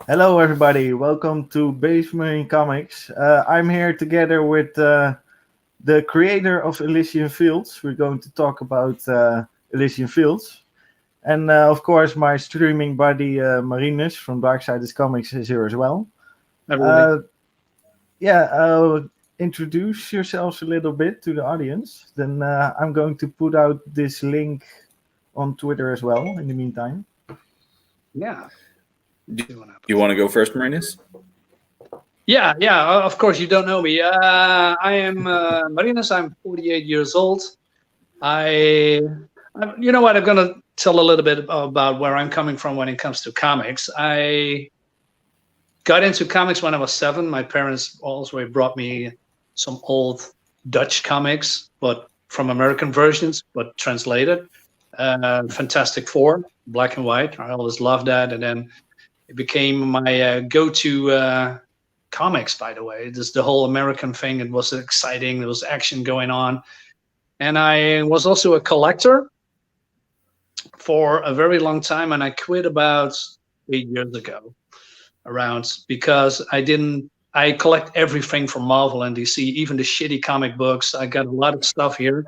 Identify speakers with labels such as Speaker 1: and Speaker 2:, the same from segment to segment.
Speaker 1: Hello, everybody. Welcome to Base Marine Comics. I'm here together with the creator of Elysian Fields. We're going to talk about Elysian Fields. And of course, my streaming buddy Marinus from Darksiders Comics is here as well.
Speaker 2: Everybody.
Speaker 1: Uh, yeah, introduce yourselves a little bit to the audience. Then I'm going to put out this link on Twitter as well in the meantime.
Speaker 2: Yeah.
Speaker 3: Do you want to go first, Marinus?
Speaker 2: Yeah. Of course, you don't know me. I am Marinus. I'm 48 years old. You know what? I'm gonna tell a little bit about where I'm coming from when it comes to comics. I got into comics when I was 7. My parents always brought me some old Dutch comics, but from American versions, but translated. Fantastic Four, black and white. I always loved that, and then it became my go-to comics, by the way. Just the whole American thing. It was exciting. There was action going on. And I was also a collector for a very long time. And I quit about 8 years ago because I collect everything from Marvel and DC, even the shitty comic books. I got a lot of stuff here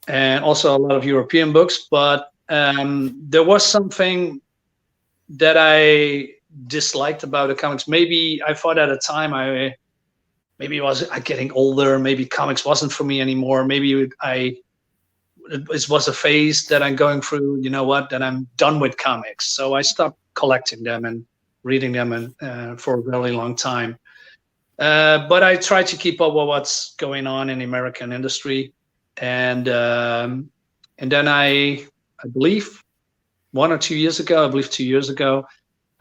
Speaker 2: and also a lot of European books. But there was something that I disliked about the comics. Maybe I thought at a time maybe it was getting older. Maybe comics wasn't for me anymore. Maybe it was a phase that I'm going through. You know what? That I'm done with comics. So I stopped collecting them and reading them for a really long time. But I try to keep up with what's going on in the American industry, and then I believe 1 or 2 years ago,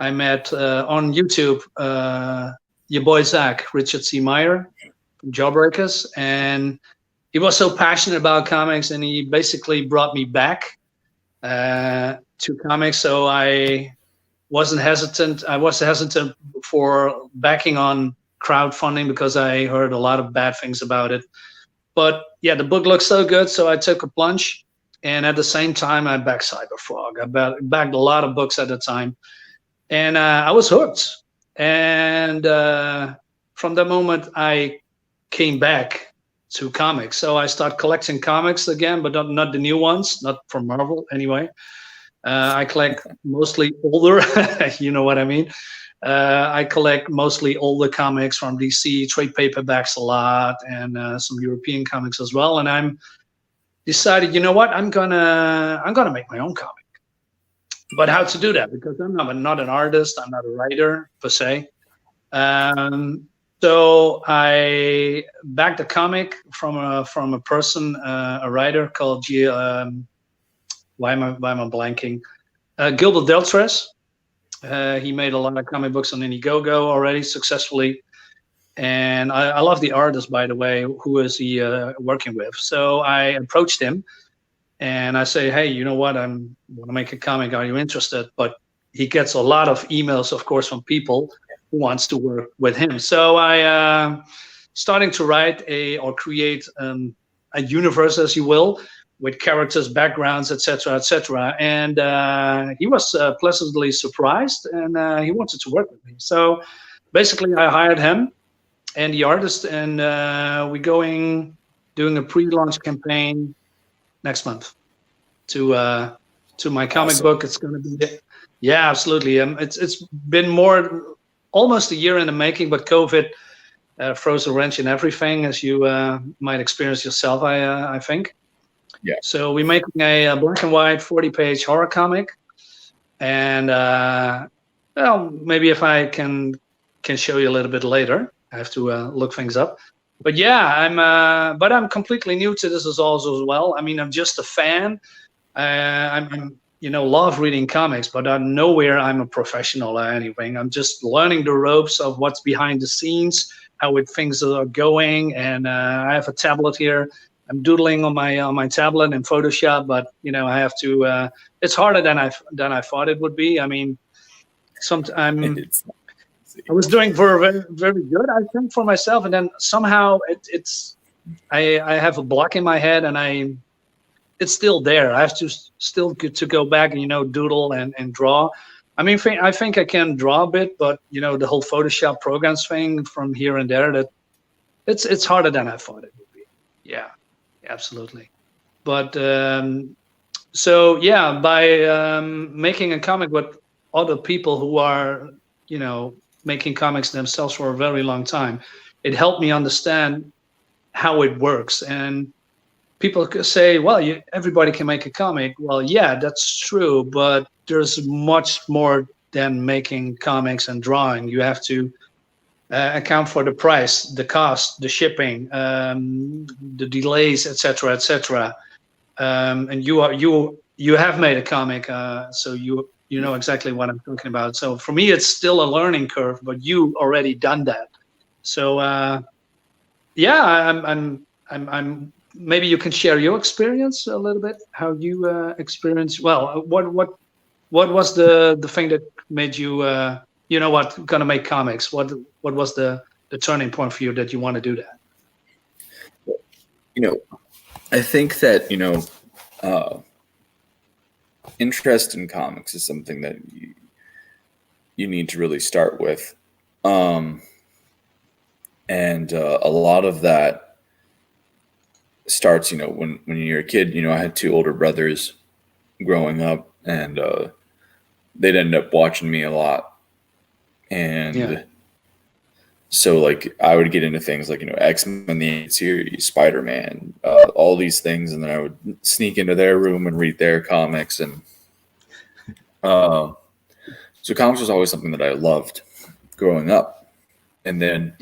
Speaker 2: I met on YouTube your boy Zach, Richard C. Meyer from Jawbreakers, and he was so passionate about comics, and he basically brought me back to comics. So I wasn't hesitant. I was hesitant for backing on crowdfunding because I heard a lot of bad things about it. But yeah, the book looks so good, so I took a plunge. And at the same time, I backed Cyberfrog. I backed a lot of books at the time. And I was hooked. And from that moment, I came back to comics. So I started collecting comics again, but not the new ones, not from Marvel anyway. I collect mostly older, you know what I mean? I collect mostly older comics from DC, trade paperbacks a lot, and some European comics as well. And I'm decided, you know what, I'm gonna make my own comic. But how to do that? Because I'm not an artist, I'm not a writer per se. So I backed a comic from a person, a writer called why am I blanking? Gilbert Deltres. He made a lot of comic books on Indiegogo already successfully. And I love the artist, by the way. Who is he working with? So I approached him, and I say, hey, you know what? I want to make a comic. Are you interested? But he gets a lot of emails, of course, from people who wants to work with him. So I starting to write or create a universe, as you will, with characters, backgrounds, etc., etc. And he was pleasantly surprised, and he wanted to work with me. So basically, I hired him and the artist, and we're doing a pre-launch campaign next month to my comic book. It's going to be, yeah, absolutely. It's been almost a year in the making, but COVID throws a wrench in everything, as you might experience yourself, I think.
Speaker 3: Yeah.
Speaker 2: So we're making a black and white 40-page horror comic, and well, maybe if I can show you a little bit later. I have to look things up. But yeah, I'm completely new to this as well. I mean, I'm just a fan. I'm love reading comics, but nowhere I'm a professional or anything. I'm just learning the ropes of what's behind the scenes, how things are going. And I have a tablet here. I'm doodling on my tablet in Photoshop, but I have to. It's harder than I thought it would be. I mean, sometimes I was doing very, very good, I think, for myself, and then somehow I have a block in my head, and it's still there. I have to still to go back and doodle and draw, I mean, I think I can draw a bit, but the whole Photoshop programs thing from here and there, that it's harder than I thought it would be. Yeah, absolutely. But so yeah, by making a comic with other people who are making comics themselves for a very long time, it helped me understand how it works. And people could say, well, everybody can make a comic. Well, yeah, that's true, but there's much more than making comics and drawing. You have to account for the price, the cost, the shipping, the delays, etc., etc. And you have made a comic, so you know exactly what I'm talking about. So for me, it's still a learning curve, but you already done that. So yeah, I'm maybe you can share your experience a little bit, how you experience. Well, what was the thing that made you gonna make comics? What was the turning point for you that you want to do that?
Speaker 3: I think that interest in comics is something that you need to really start with, and a lot of that starts when you're a kid. I had two older brothers growing up, and they'd end up watching me a lot, and so like I would get into things like X-Men the series, Spider-Man, all these things, and then I would sneak into their room and read their comics, and so comics was always something that I loved growing up, and then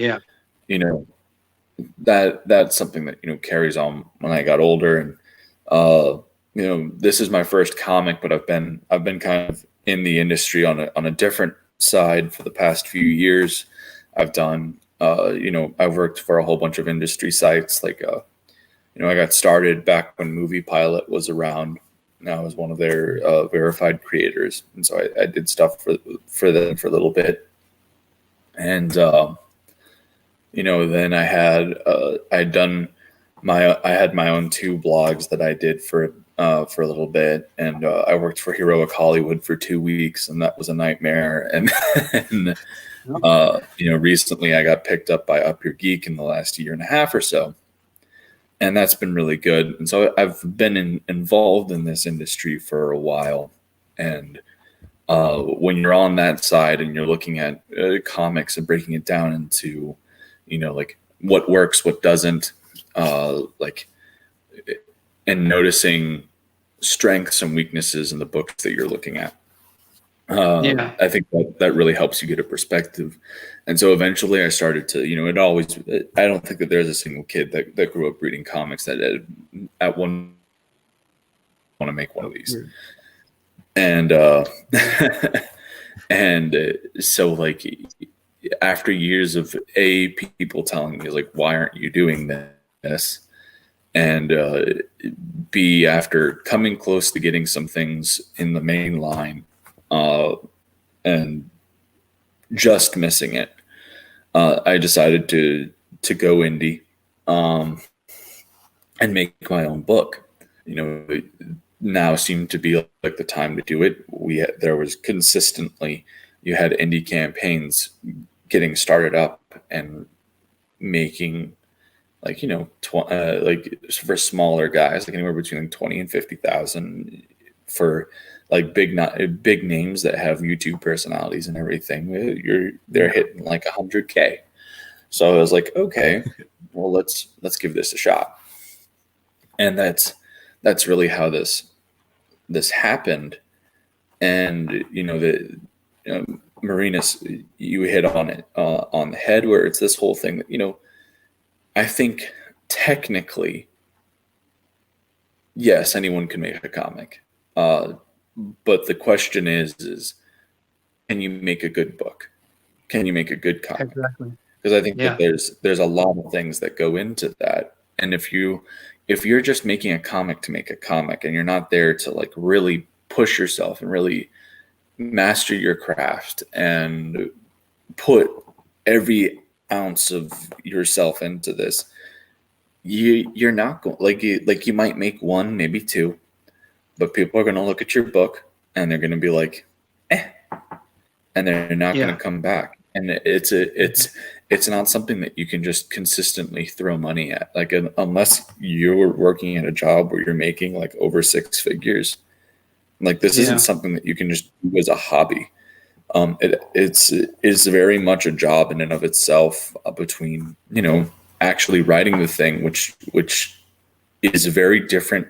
Speaker 3: that's something that carries on when I got older, and this is my first comic, but I've been kind of in the industry on a different side for the past few years. I've done I've worked for a whole bunch of industry sites, like I got started back when Movie Pilot was around. I was one of their verified creators, and so I did stuff for them for a little bit, and then I had I had my own two blogs that I did for a little bit, and I worked for Heroic Hollywood for 2 weeks, and that was a nightmare. And recently I got picked up by Up Your Geek in the last year and a half or so, and that's been really good. And so I've been involved in this industry for a while, and when you're on that side and you're looking at comics and breaking it down into like what works, what doesn't, and noticing strengths and weaknesses in the books that you're looking at. I think that really helps you get a perspective. And so eventually I started to, I don't think that there's a single kid that grew up reading comics that at one want to make one of these. And, so like after years of people telling me like, why aren't you doing this? And B, after coming close to getting some things in the main line, and just missing it, I decided to go indie, and make my own book. Now seemed to be like the time to do it. There was consistently, you had indie campaigns getting started up and making like like for smaller guys, like anywhere between like 20 and 50,000 for like big names that have YouTube personalities and everything. They're hitting like 100K. So I was like, okay, well let's give this a shot. And that's really how this happened. And Marinus, you hit on it on the head, where it's this whole thing that I think technically, yes, anyone can make a comic. But the question is, can you make a good book? Can you make a good comic?
Speaker 2: Exactly.
Speaker 3: Because I think that there's a lot of things that go into that. And if you're just making a comic to make a comic, and you're not there to like really push yourself and really master your craft and put every ounce of yourself into this, you're not going like you might make one, maybe two, but people are going to look at your book and they're going to be like, and they're not going
Speaker 2: Yeah.
Speaker 3: to come back. And it's not something that you can just consistently throw money at. Like unless you're working at a job where you're making like over 6 figures, like this isn't
Speaker 2: Yeah.
Speaker 3: something that you can just do as a hobby. It's very much a job in and of itself, between, actually writing the thing, which is a very different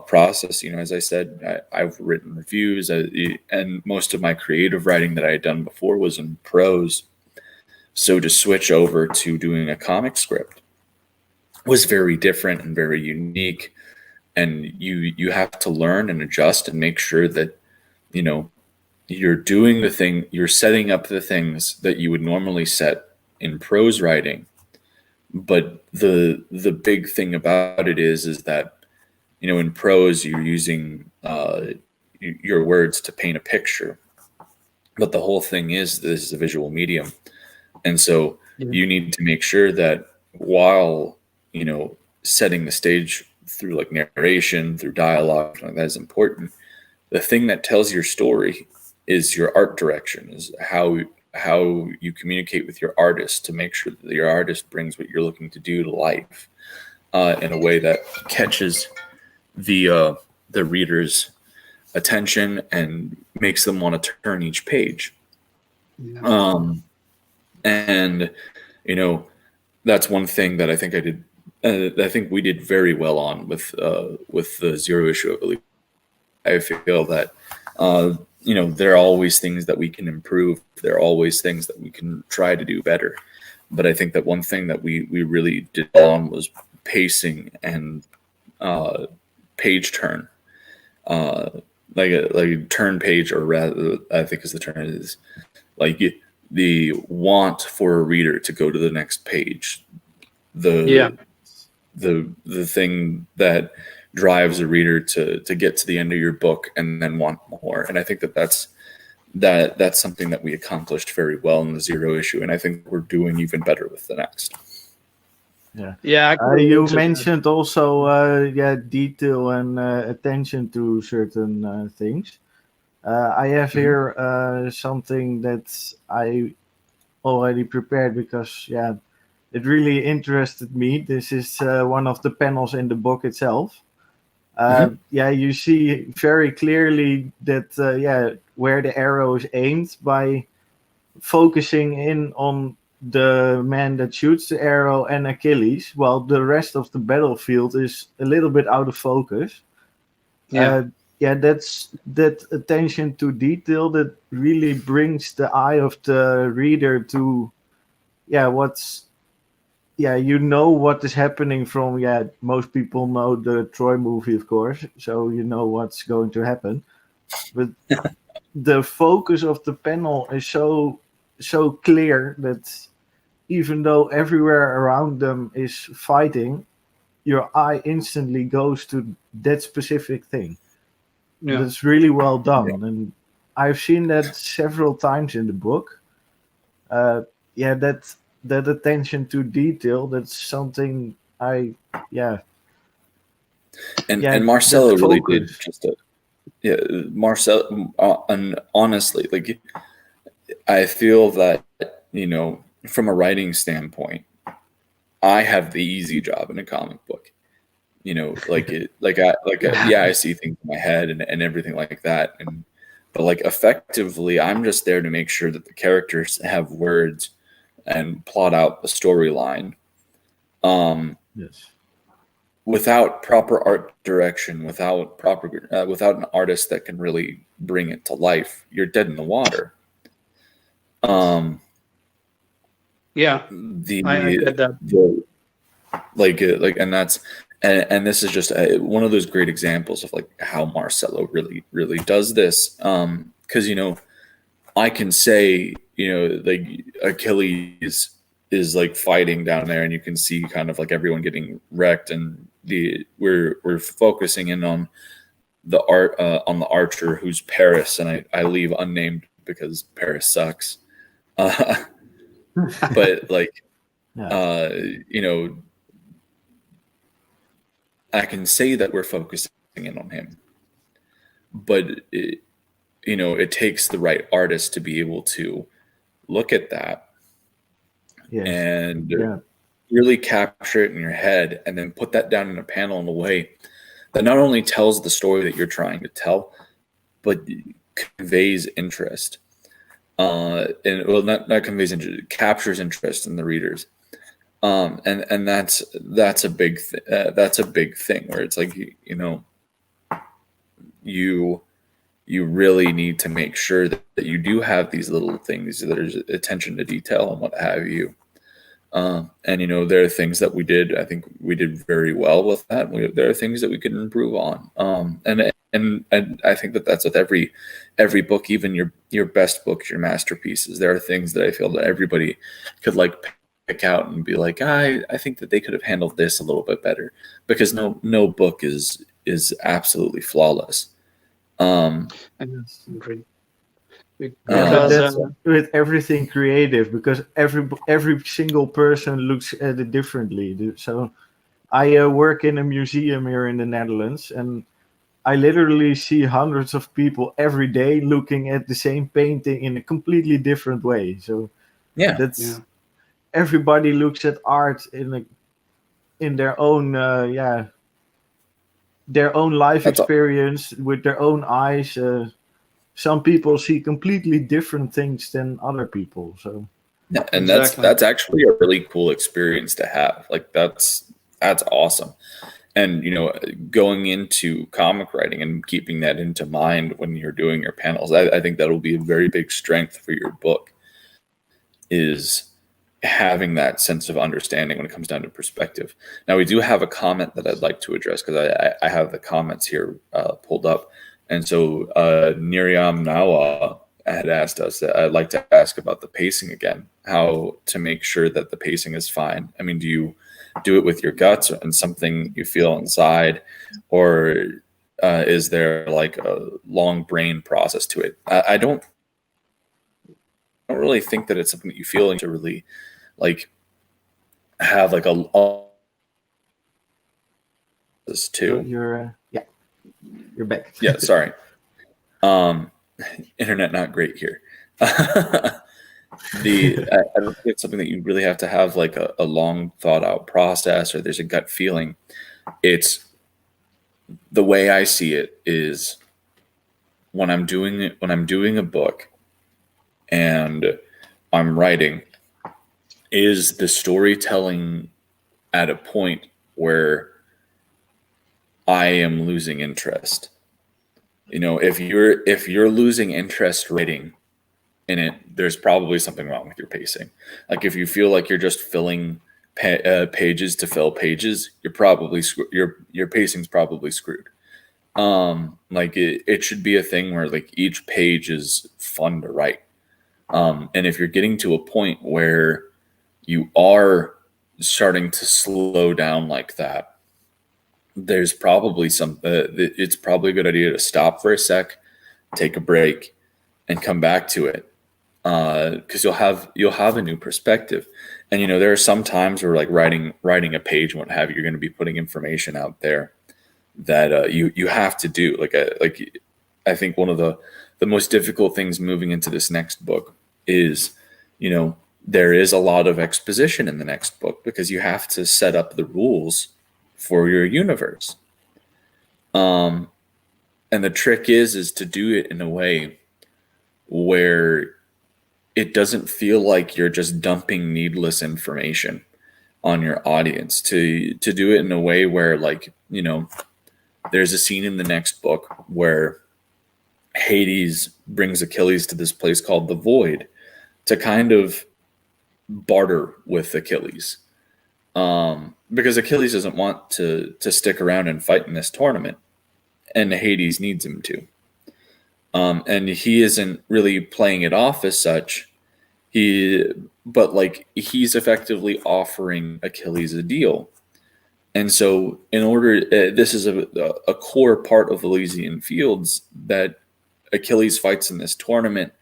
Speaker 3: process. As I said, I've written reviews, and most of my creative writing that I had done before was in prose. So to switch over to doing a comic script was very different and very unique. And you have to learn and adjust and make sure that, you're doing the thing, you're setting up the things that you would normally set in prose writing. But the big thing about it is that, in prose, you're using your words to paint a picture. But the whole thing is, this is a visual medium. And so you need to make sure that while, setting the stage through like narration, through dialogue, that is important. The thing that tells your story is your art direction, is how you communicate with your artist to make sure that your artist brings what you're looking to do to life in a way that catches the reader's attention and makes them want to turn each page.
Speaker 2: Yeah.
Speaker 3: And that's one thing that I think I did. I think we did very well on with the zero issue of Elysian. I feel that there are always things that we can improve. There are always things that we can try to do better. But I think that one thing that we really did on was pacing and page turn. Like a turn page, or rather, I think is the term, is like the want for a reader to go to the next page. The thing that drives a reader to get to the end of your book and then want more. And I think that's something that we accomplished very well in the zero issue, and I think we're doing even better with the next.
Speaker 2: Yeah.
Speaker 1: You mentioned also detail and attention to certain things. I have here something that I already prepared because it really interested me. This is one of the panels in the book itself. You see very clearly that where the arrow is aimed by focusing in on the man that shoots the arrow and Achilles, while the rest of the battlefield is a little bit out of focus. That's that attention to detail that really brings the eye of the reader to what is happening from most people know the Troy movie, of course, so you know what's going to happen. But the focus of the panel is so clear that even though everywhere around them is fighting, your eye instantly goes to that specific thing. That's really well done, and I've seen that several times in the book. That attention to detail, that's something and
Speaker 3: Marcelo really did just Marcel, and honestly, like, I feel that, from a writing standpoint, I have the easy job in a comic book. I see things in my head and everything like that, but like effectively, I'm just there to make sure that the characters have words and plot out the storyline.
Speaker 1: Yes.
Speaker 3: Without proper art direction, without an artist that can really bring it to life, you're dead in the water.
Speaker 2: I get that.
Speaker 3: And this is just one of those great examples of like how Marcelo really, really does this. Because I can say, like Achilles is like fighting down there, and you can see kind of like everyone getting wrecked, and we're focusing in on the archer who's Paris, and I leave unnamed because Paris sucks. But like, I can say that we're focusing in on him, but it takes the right artist to be able to look at that
Speaker 1: Yes.
Speaker 3: and
Speaker 1: Yeah.
Speaker 3: really capture it in your head and then put that down in a panel in a way that not only tells the story that you're trying to tell, but conveys interest. And well, not conveys interest, captures interest in the readers. And that's a big that's a big thing where it's like, you really need to make sure that you do have these little things, that there's attention to detail and what have you. And there are things that I think we did very well with that. There are things that we can improve on. And I think that that's with every book, even your best books, your masterpieces. There are things that I feel that everybody could pick out and be like, I think that they could have handled this a little bit better, because no book is absolutely flawless.
Speaker 2: Agreed.
Speaker 1: Yeah, but
Speaker 2: Because
Speaker 1: that's with everything creative, because every single person looks at it differently. So I work in a museum here in the Netherlands, and I literally see hundreds of people every day looking at the same painting in a completely different way. So
Speaker 3: Yeah.
Speaker 1: that's everybody looks at art in their own their own life
Speaker 3: That's all.
Speaker 1: experience with their own eyes. Some people see completely different things than other people. So
Speaker 3: Yeah, and
Speaker 2: Exactly.
Speaker 3: that's actually a really cool experience to have. Like that's awesome. And going into comic writing and keeping that into mind when you're doing your panels, I think that'll be a very big strength for your book, is having that sense of understanding when it comes down to perspective. Now, we do have a comment that I'd like to address, because I have the comments here pulled up. And so Niriam Nawa had asked us that I'd like to ask about the pacing again, how to make sure that the pacing is fine. I mean, do you do it with your guts and something you feel inside, or is there like a long brain process to it? I don't really think that it's something that you feel to really like have like this too.
Speaker 1: you're back.
Speaker 3: Yeah, sorry. Internet not great here. I don't think it's something that you really have to have like a long thought out process, or there's a gut feeling. It's the way I see it is when I'm doing a book and I'm writing, is the storytelling at a point where I am losing interest? If you're losing interest writing in it, there's probably something wrong with your pacing. Like if you feel like you're just filling pages to fill pages, you're probably your pacing's probably screwed. Like it should be a thing where like each page is fun to write. And if you're getting to a point where you are starting to slow down like that, there's probably it's probably a good idea to stop for a sec, take a break, and come back to it. Because you'll have a new perspective. And there are some times where like writing a page and what have you, you're going to be putting information out there that you have to do. Like I think one of the most difficult things moving into this next book is, there is a lot of exposition in the next book, because you have to set up the rules for your universe. And the trick is to do it in a way where it doesn't feel like you're just dumping needless information on your audience, to do it in a way where like, there's a scene in the next book where Hades brings Achilles to this place called the Void to kind of barter with Achilles. Because Achilles doesn't want to stick around and fight in this tournament, and Hades needs him to. And he isn't really playing it off as such. But like he's effectively offering Achilles a deal. And so in order, this is a core part of Elysian Fields, that Achilles fights in this tournament,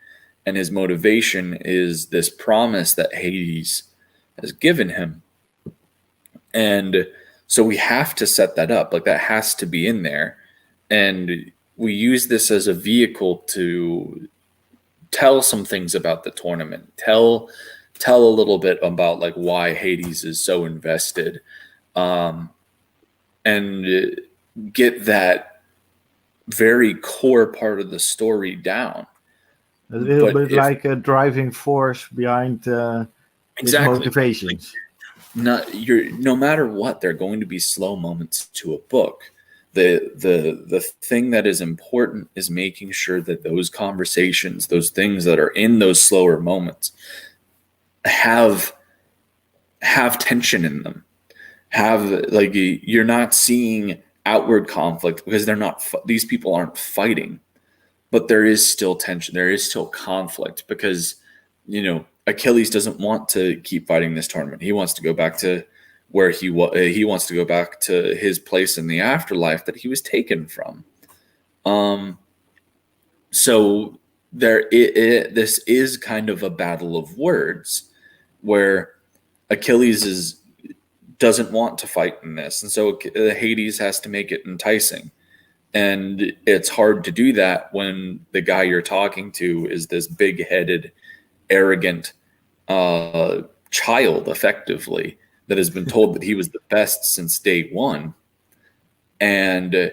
Speaker 3: and his motivation is this promise that Hades has given him. And so we have to set that up. Like that has to be in there. And we use this as a vehicle to tell some things about the tournament, tell a little bit about like why Hades is so invested, and get that very core part of the story down.
Speaker 1: A little
Speaker 3: But
Speaker 1: bit like a driving force behind his
Speaker 3: exactly,
Speaker 1: motivations.
Speaker 3: no matter what, there are going to be slow moments to a book. The thing that is important is making sure that those conversations, those things that are in those slower moments, have tension in them. Have, like, you're not seeing outward conflict because they're not. These people aren't fighting, but there is still tension. There is still conflict because, Achilles doesn't want to keep fighting this tournament. He wants to go back to where he wants to go back to his place in the afterlife that he was taken from. So this is kind of a battle of words where Achilles doesn't want to fight in this, and so Hades has to make it enticing. And it's hard to do that when the guy you're talking to is this big-headed, arrogant child, effectively, that has been told that he was the best since day one. And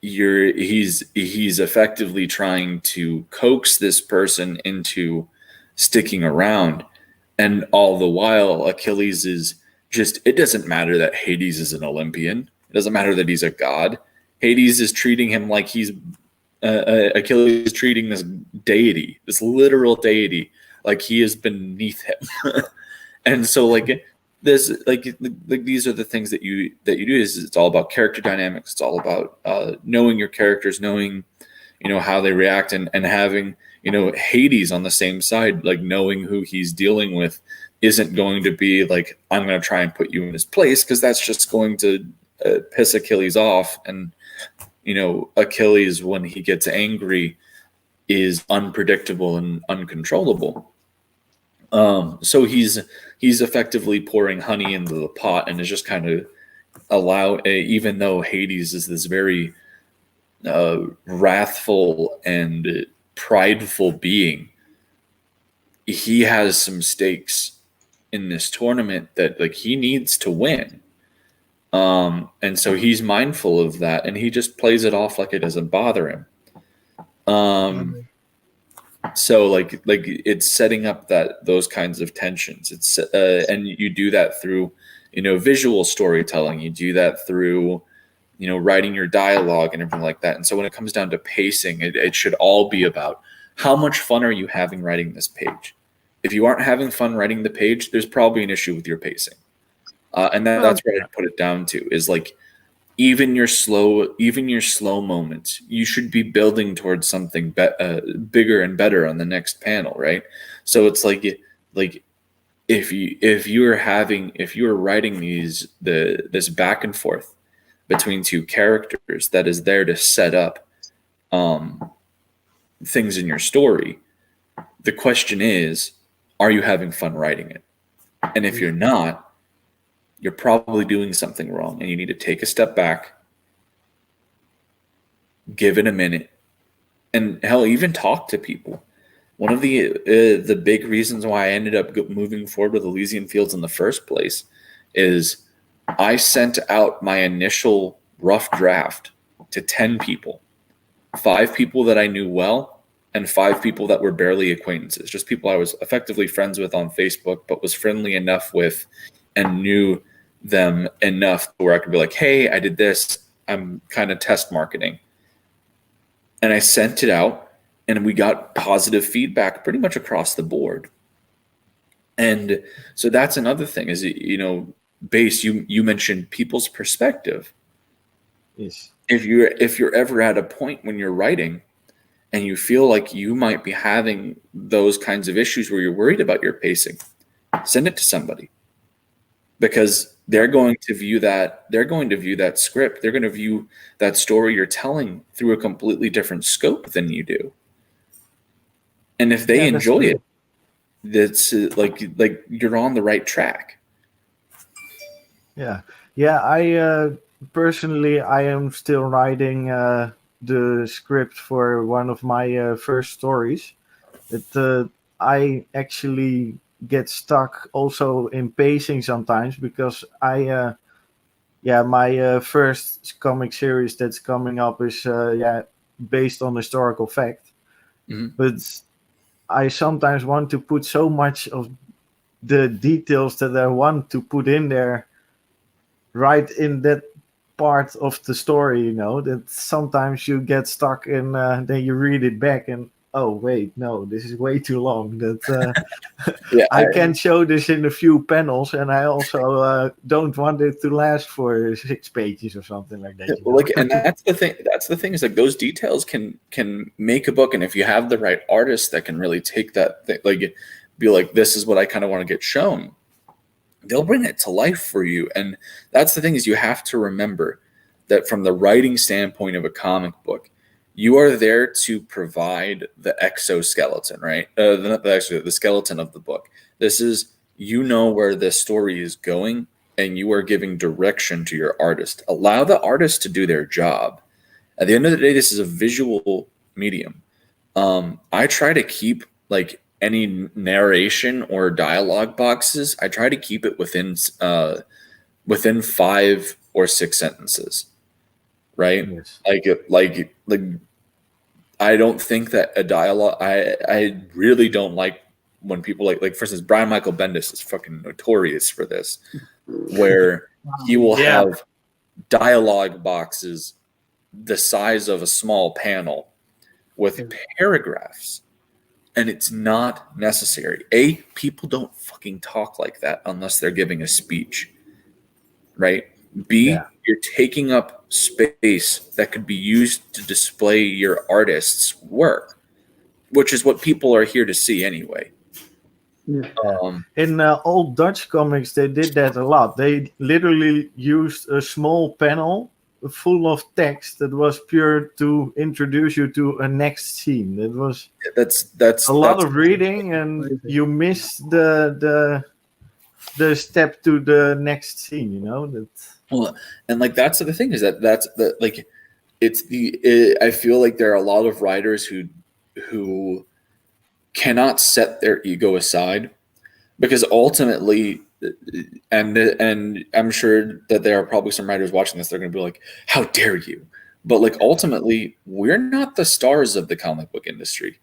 Speaker 3: he's effectively trying to coax this person into sticking around. And all the while, Achilles is just, it doesn't matter that Hades is an Olympian. It doesn't matter that he's a god. Hades is treating him like he's Achilles is treating this deity, this literal deity, like he is beneath him. And so, like, this, like these are the things that you do. Is it's all about character dynamics. It's all about knowing your characters, knowing how they react, and having Hades on the same side, like knowing who he's dealing with isn't going to be like, I'm going to try and put you in his place, because that's just going to piss Achilles off. And Achilles, when he gets angry, is unpredictable and uncontrollable. So he's effectively pouring honey into the pot, and is just kind of even though Hades is this very wrathful and prideful being, he has some stakes in this tournament that, like, he needs to win. And so he's mindful of that, and he just plays it off like it doesn't bother him. So like it's setting up those kinds of tensions. It's and you do that through visual storytelling. You do that through writing your dialogue and everything like that. And so when it comes down to pacing, it should all be about how much fun are you having writing this page. If you aren't having fun writing the page, there's probably an issue with your pacing. And that's what I put it down to, is like, even your slow moments, you should be building towards something bigger and better on the next panel, right? So it's like if you're writing this back and forth between two characters that is there to set up things in your story, the question is, are you having fun writing it? And if you're not, you're probably doing something wrong, and you need to take a step back, give it a minute, and hell, even talk to people. One of the big reasons why I ended up moving forward with Elysian Fields in the first place is I sent out my initial rough draft to 10 people, 5 people that I knew well, and 5 people that were barely acquaintances, just people I was effectively friends with on Facebook, but was friendly enough with and knew them enough where I could be like, hey, I did this. I'm kind of test marketing. And I sent it out, and we got positive feedback pretty much across the board. And so that's another thing is, Base, you mentioned people's perspective.
Speaker 1: Yes.
Speaker 3: If you're ever at a point when you're writing and you feel like you might be having those kinds of issues where you're worried about your pacing, send it to somebody. Because they're going to view that script, they're going to view that story you're telling through a completely different scope than you do. And if they enjoy it, that's like you're on the right track.
Speaker 1: Yeah. I personally, I am still writing the script for one of my first stories, I actually get stuck also in pacing sometimes because my first comic series that's coming up is based on historical fact,
Speaker 3: Mhm.
Speaker 1: but I sometimes want to put so much of the details that I want to put in there right in that part of the story, that sometimes you get stuck in, then you read it back and, oh, wait, no, this is way too long. That
Speaker 3: Yeah,
Speaker 1: I can show this in a few panels, and I also don't want it to last for 6 pages or something like that.
Speaker 3: and that's the thing. That's the thing is like those details can make a book, and if you have the right artist that can really take that thing, like be like, this is what I kind of want to get shown, they'll bring it to life for you. And that's the thing is you have to remember that from the writing standpoint of a comic book, you are there to provide the exoskeleton, right? The skeleton of the book. This is, where this story is going, and you are giving direction to your artist. Allow the artist to do their job. At the end of the day, this is a visual medium. I try to keep like any narration or dialogue boxes. I try to keep it within 5 or 6 sentences, right?
Speaker 1: Yes.
Speaker 3: Like I don't think that a dialogue. I really don't like when people like for instance, Brian Michael Bendis is fucking notorious for this, where he will have dialogue boxes the size of a small panel with paragraphs, and it's not necessary. People don't fucking talk like that unless they're giving a speech, right? B, you're taking up space that could be used to display your artist's work, which is what people are here to see anyway.
Speaker 1: In old Dutch comics, they did that a lot. They literally used a small panel full of text that was pure to introduce you to a next scene. It was
Speaker 3: that's
Speaker 1: a lot of reading, and you miss the step to the next scene.
Speaker 3: Well, and like that's the thing is that's the like I feel like there are a lot of writers who cannot set their ego aside, because ultimately, and I'm sure that there are probably some writers watching this, they're going to be like, how dare you? But like ultimately, we're not the stars of the comic book industry.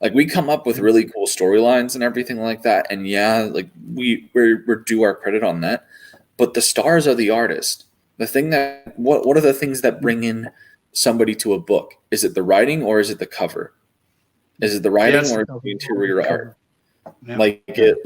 Speaker 3: Like we come up with really cool storylines and everything like that, and like we're due our credit on that. But the stars are the artist. The thing that what are the things that bring in somebody to a book? Is it the writing or is it the cover? Is it the writing or is it the interior art? Yeah. Like at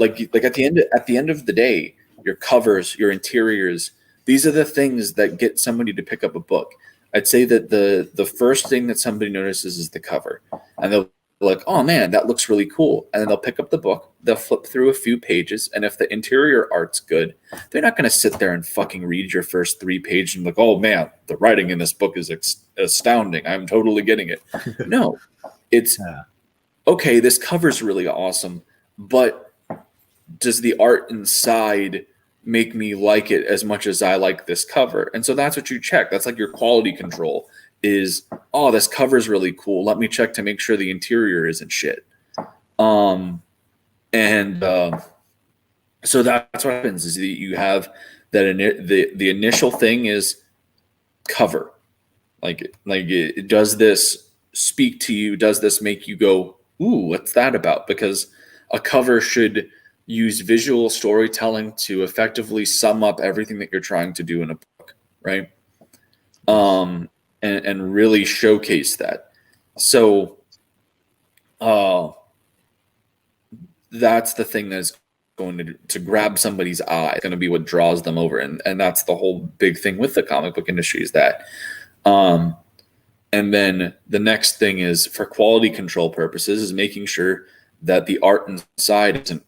Speaker 3: the end of the day, your covers, your interiors, these are the things that get somebody to pick up a book. I'd say that the first thing that somebody notices is the cover, and they'll be like, oh man, that looks really cool. And then they'll pick up the book, they'll flip through a few pages, and if the interior art's good, they're not going to sit there and fucking read your first 3 pages and be like, oh man, the writing in this book is astounding. I'm totally getting it. No, it's okay. This cover's really awesome, but does the art inside make me like it as much as I like this cover? And so that's what you check. That's like your quality control is, oh, this cover is really cool. Let me check to make sure the interior isn't shit. So that's what happens is that you have that the initial thing is cover. Like does this speak to you? Does this make you go, ooh, what's that about? Because a cover should use visual storytelling to effectively sum up everything that you're trying to do in a book, right? And really showcase that. So that's the thing that's going to grab somebody's eye. It's going to be what draws them over. And that's the whole big thing with the comic book industry is that. And then the next thing is, for quality control purposes, is making sure that the art inside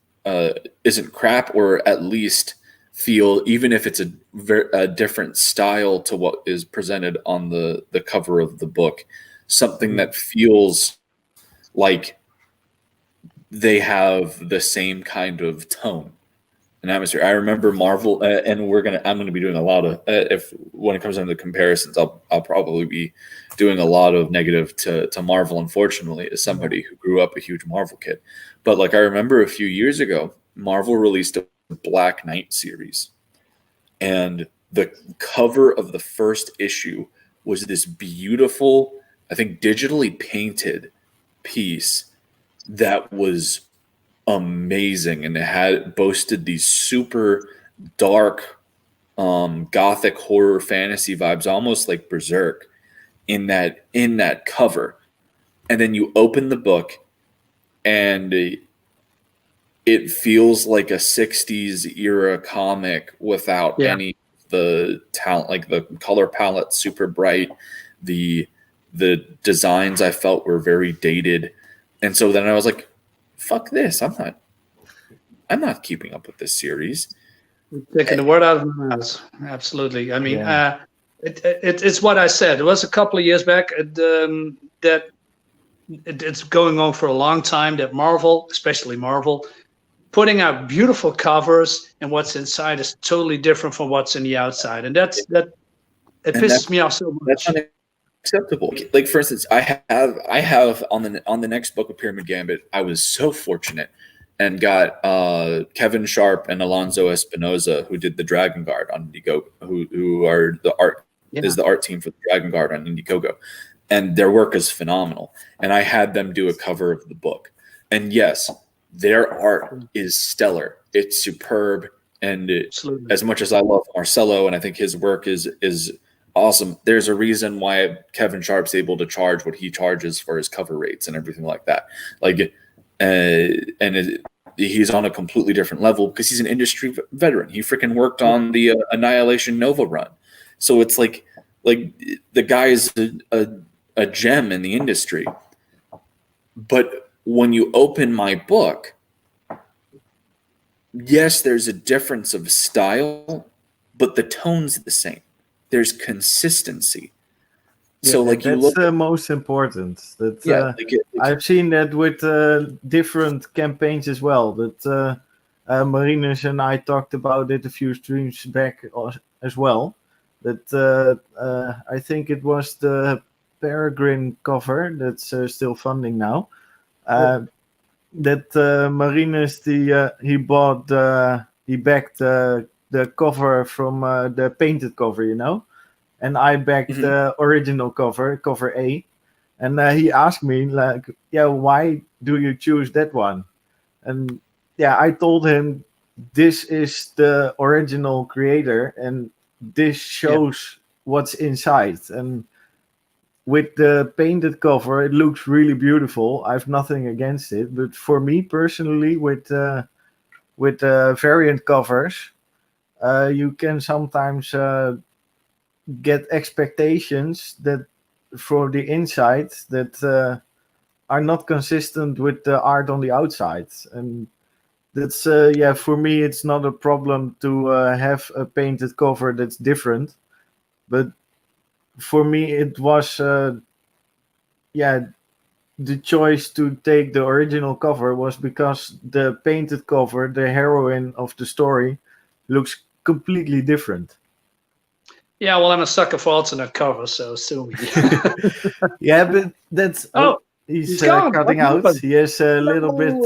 Speaker 3: isn't crap, or at least feel, even if it's a different style to what is presented on the cover of the book, something that feels like they have the same kind of tone. an atmosphere. I remember Marvel, and I'm gonna be doing a lot of when it comes down to comparisons, I'll probably be doing a lot of negative to Marvel. Unfortunately, as somebody who grew up a huge Marvel kid, but like I remember a few years ago, Marvel released a Black Knight series, and the cover of the first issue was this beautiful, I think, digitally painted piece that was amazing, and it boasted these super dark gothic horror fantasy vibes, almost like Berserk in that cover. And then you open the book and it feels like a 60s era comic without any of the talent, like the color palette super bright, the designs I felt were very dated. And so then I was like, fuck this. I'm not keeping up with this series.
Speaker 2: Taking the word out of my mouth. Absolutely. I mean, it's what I said. It was a couple of years back that it's going on for a long time that Marvel, especially Marvel, putting out beautiful covers and what's inside is totally different from what's in the outside. And it pisses me off so much.
Speaker 3: That's unacceptable. Like for instance, I have on the next book of Pyramid Gambit, I was so fortunate and got Kevin Sharp and Alonso Espinoza, who did the Dragon Guard on Indiegogo, who are the art is the art team for the Dragon Guard on Indiegogo, and their work is phenomenal. And I had them do a cover of the book, and yes, their art is stellar. It's superb, and as much as I love Marcelo and I think his work is awesome, there's a reason why Kevin Sharp's able to charge what he charges for his cover rates and everything like that. Like. He's on a completely different level because he's an industry veteran. He freaking worked on the Annihilation Nova run. So it's like the guy is a gem in the industry. But when you open my book, yes, there's a difference of style, but the tone's the same. There's consistency. So
Speaker 1: that's the most important. I've seen that with different campaigns as well. That Marinus and I talked about it a few streams back as well. That I think it was the Peregrine cover that's still funding now. That Marinus he backed the cover from the painted cover, and I backed the original cover A. And he asked me, like, why do you choose that one? And I told him, this is the original creator, and this shows what's inside. And with the painted cover, it looks really beautiful. I have nothing against it. But for me personally, with variant covers, you can sometimes get expectations that for the inside that are not consistent with the art on the outside, and that's for me it's not a problem to have a painted cover that's different, but for me it was the choice to take the original cover was because the painted cover, the heroine of the story, looks completely different.
Speaker 2: Yeah, well, I'm a sucker for alternate covers, so sue me.
Speaker 1: Yeah, but that's he's cutting out. He has a little bit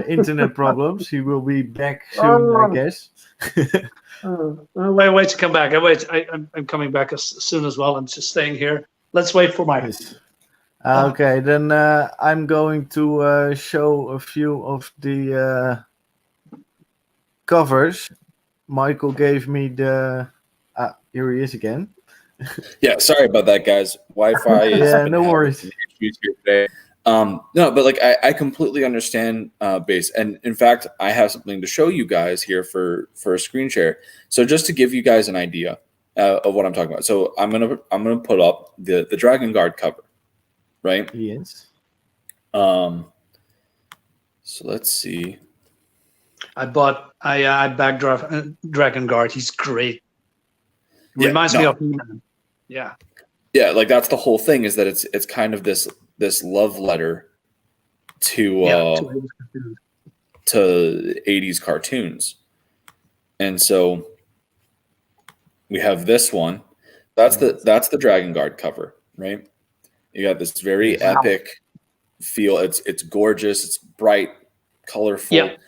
Speaker 1: internet problems. He will be back soon, I guess.
Speaker 2: Wait to come back. I'm coming back as soon as well. I'm just staying here. Let's wait for Mike.
Speaker 1: Yes. Okay, then I'm going to show a few of the covers. Michael gave me the. Here he is again.
Speaker 3: Yeah, sorry about that, guys. Wi-Fi is
Speaker 1: no worries.
Speaker 3: Issues here today. No, but like I completely understand base, and in fact, I have something to show you guys here for a screen share. So just to give you guys an idea of what I'm talking about. So I'm gonna put up the Dragon Guard cover, right?
Speaker 1: Yes.
Speaker 3: So let's see.
Speaker 2: I backed Dragon Guard. He's great. Reminds me of He-Man. Yeah.
Speaker 3: Yeah, like that's the whole thing, is that it's kind of this love letter to 80s cartoons. And so we have this one. That's the Dragon Guard cover, right? You got this very epic feel. It's gorgeous. It's bright, colorful.
Speaker 2: Yep.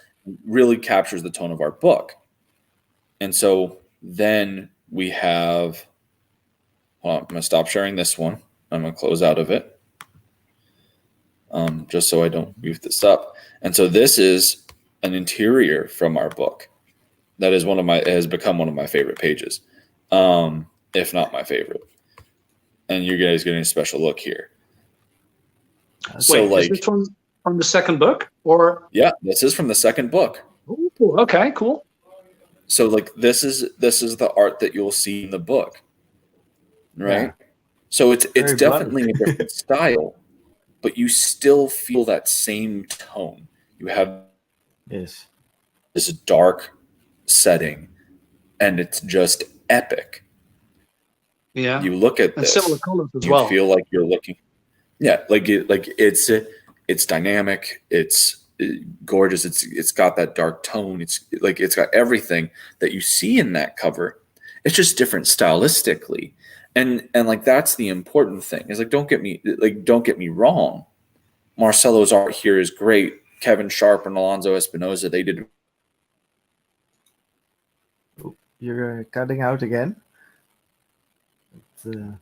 Speaker 3: Really captures the tone of our book. And so then we have. Well, I'm going to stop sharing this one. I'm going to close out of it, just so I don't move this up. And so this is an interior from our book. That is it has become one of my favorite pages, if not my favorite. And you guys getting a special look here. So,
Speaker 2: wait, is this from the second book, or?
Speaker 3: Yeah, this is from the second book.
Speaker 2: Ooh, okay, cool.
Speaker 3: So, like, this is the art that you'll see in the book, right?
Speaker 1: Yeah.
Speaker 3: So it's
Speaker 1: Very
Speaker 3: definitely a different style, but you still feel that same tone. You have this dark setting, and it's just epic.
Speaker 2: Yeah.
Speaker 3: You look at
Speaker 2: and
Speaker 3: this,
Speaker 2: similar colors as
Speaker 3: you
Speaker 2: well.
Speaker 3: feel like you're looking. Yeah, it's dynamic. It's gorgeous. It's got that dark tone. It's got everything that you see in that cover. It's just different stylistically, and like that's the important thing. Is like don't get me wrong. Marcelo's art here is great. Kevin Sharp and Alonso Espinosa, they did.
Speaker 1: You're cutting out again. The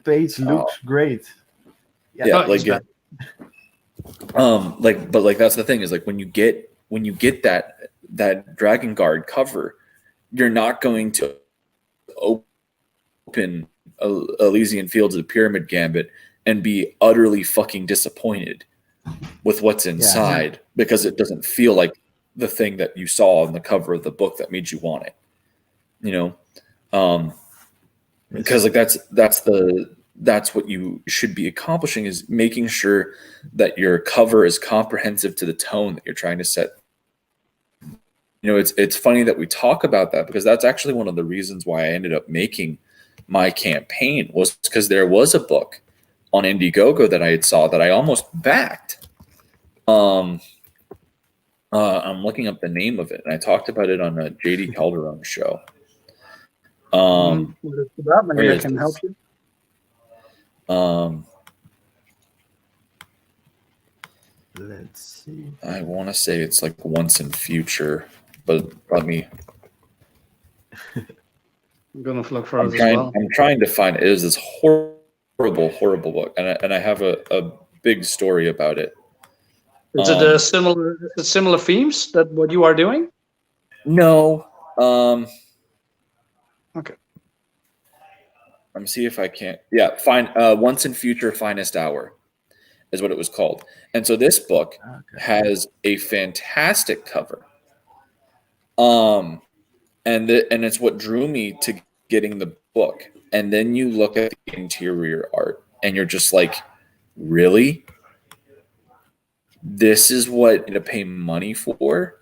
Speaker 1: page looks great.
Speaker 3: Yeah, but that's the thing is like when you get that Dragon Guard cover, you're not going to open Elysian Fields of the Pyramid Gambit and be utterly fucking disappointed with what's inside because it doesn't feel like the thing that you saw on the cover of the book that made you want it, because like that's what you should be accomplishing, is making sure that your cover is comprehensive to the tone that you're trying to set. It's funny that we talk about that, because that's actually one of the reasons why I ended up making my campaign, was because there was a book on Indiegogo that I had saw that I almost backed. I'm looking up the name of it, and I talked about it on a JD Calderon show.
Speaker 2: What is it about? Maybe I can help you.
Speaker 1: Let's see.
Speaker 3: I want to say it's like Once in Future, but let me.
Speaker 2: I'm gonna look for it as well.
Speaker 3: I'm trying to find it. It is this horrible book, and I have a big story about it.
Speaker 2: Is it similar themes that what you are doing?
Speaker 3: No.
Speaker 2: Okay.
Speaker 3: Let me see if I can't. Yeah, Once in Future, Finest Hour is what it was called. And so this book has a fantastic cover. And it's what drew me to getting the book. And then you look at the interior art and you're just like, really? This is what to pay money for?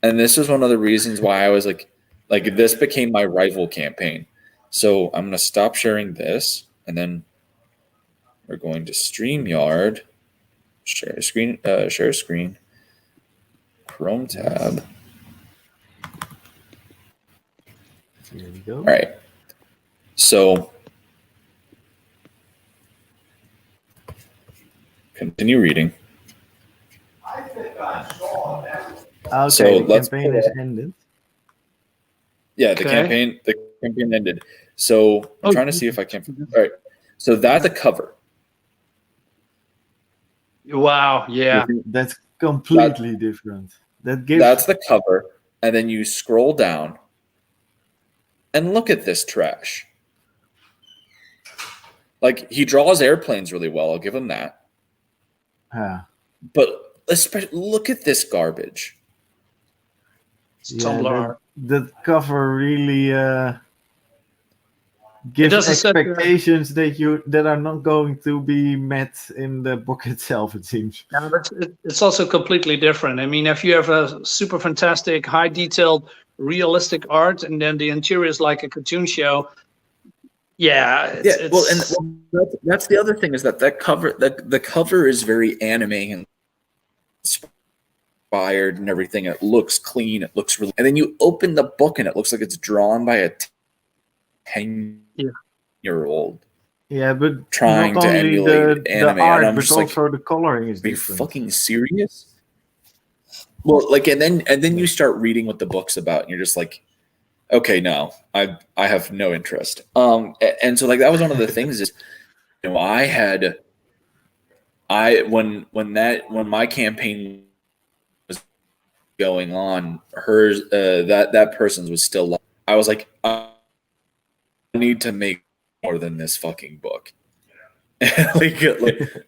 Speaker 3: And this is one of the reasons why I was like this became my rival campaign. So I'm going to stop sharing this, and then we're going to StreamYard, share screen, Chrome tab.
Speaker 1: Here we go.
Speaker 3: All right. So continue reading.
Speaker 1: Okay,
Speaker 3: So
Speaker 1: the campaign is ended.
Speaker 3: Yeah, the campaign ended. So I'm trying to see if I can. All right. So that's the cover.
Speaker 2: Wow. Yeah.
Speaker 1: That's completely different.
Speaker 3: That's the cover, and then you scroll down, and look at this trash. Like, he draws airplanes really well. I'll give him that. But especially look at this garbage.
Speaker 1: The cover really gives expectations that are not going to be met in the book itself, it seems.
Speaker 2: Yeah, but it's also completely different. I mean, if you have a super fantastic, high detailed, realistic art, and then the interior is like a cartoon show.
Speaker 3: That's the other thing, is that cover, the cover is very anime inspired and everything. It looks clean. It looks really, and then you open the book and it looks like it's drawn by a 10-year-old.
Speaker 1: Yeah, but
Speaker 3: trying
Speaker 1: not
Speaker 3: to
Speaker 1: only
Speaker 3: emulate
Speaker 1: the
Speaker 3: anime,
Speaker 1: art,
Speaker 3: and I'm
Speaker 1: but
Speaker 3: just like,
Speaker 1: also the coloring is
Speaker 3: are you
Speaker 1: different.
Speaker 3: fucking serious? Well, like, and then you start reading what the book's about, and you're just like, okay, no, I have no interest. And so like that was one of the things is, you know, when my campaign was going on, hers that person's was still live. I was like, I need to make more than this fucking book. like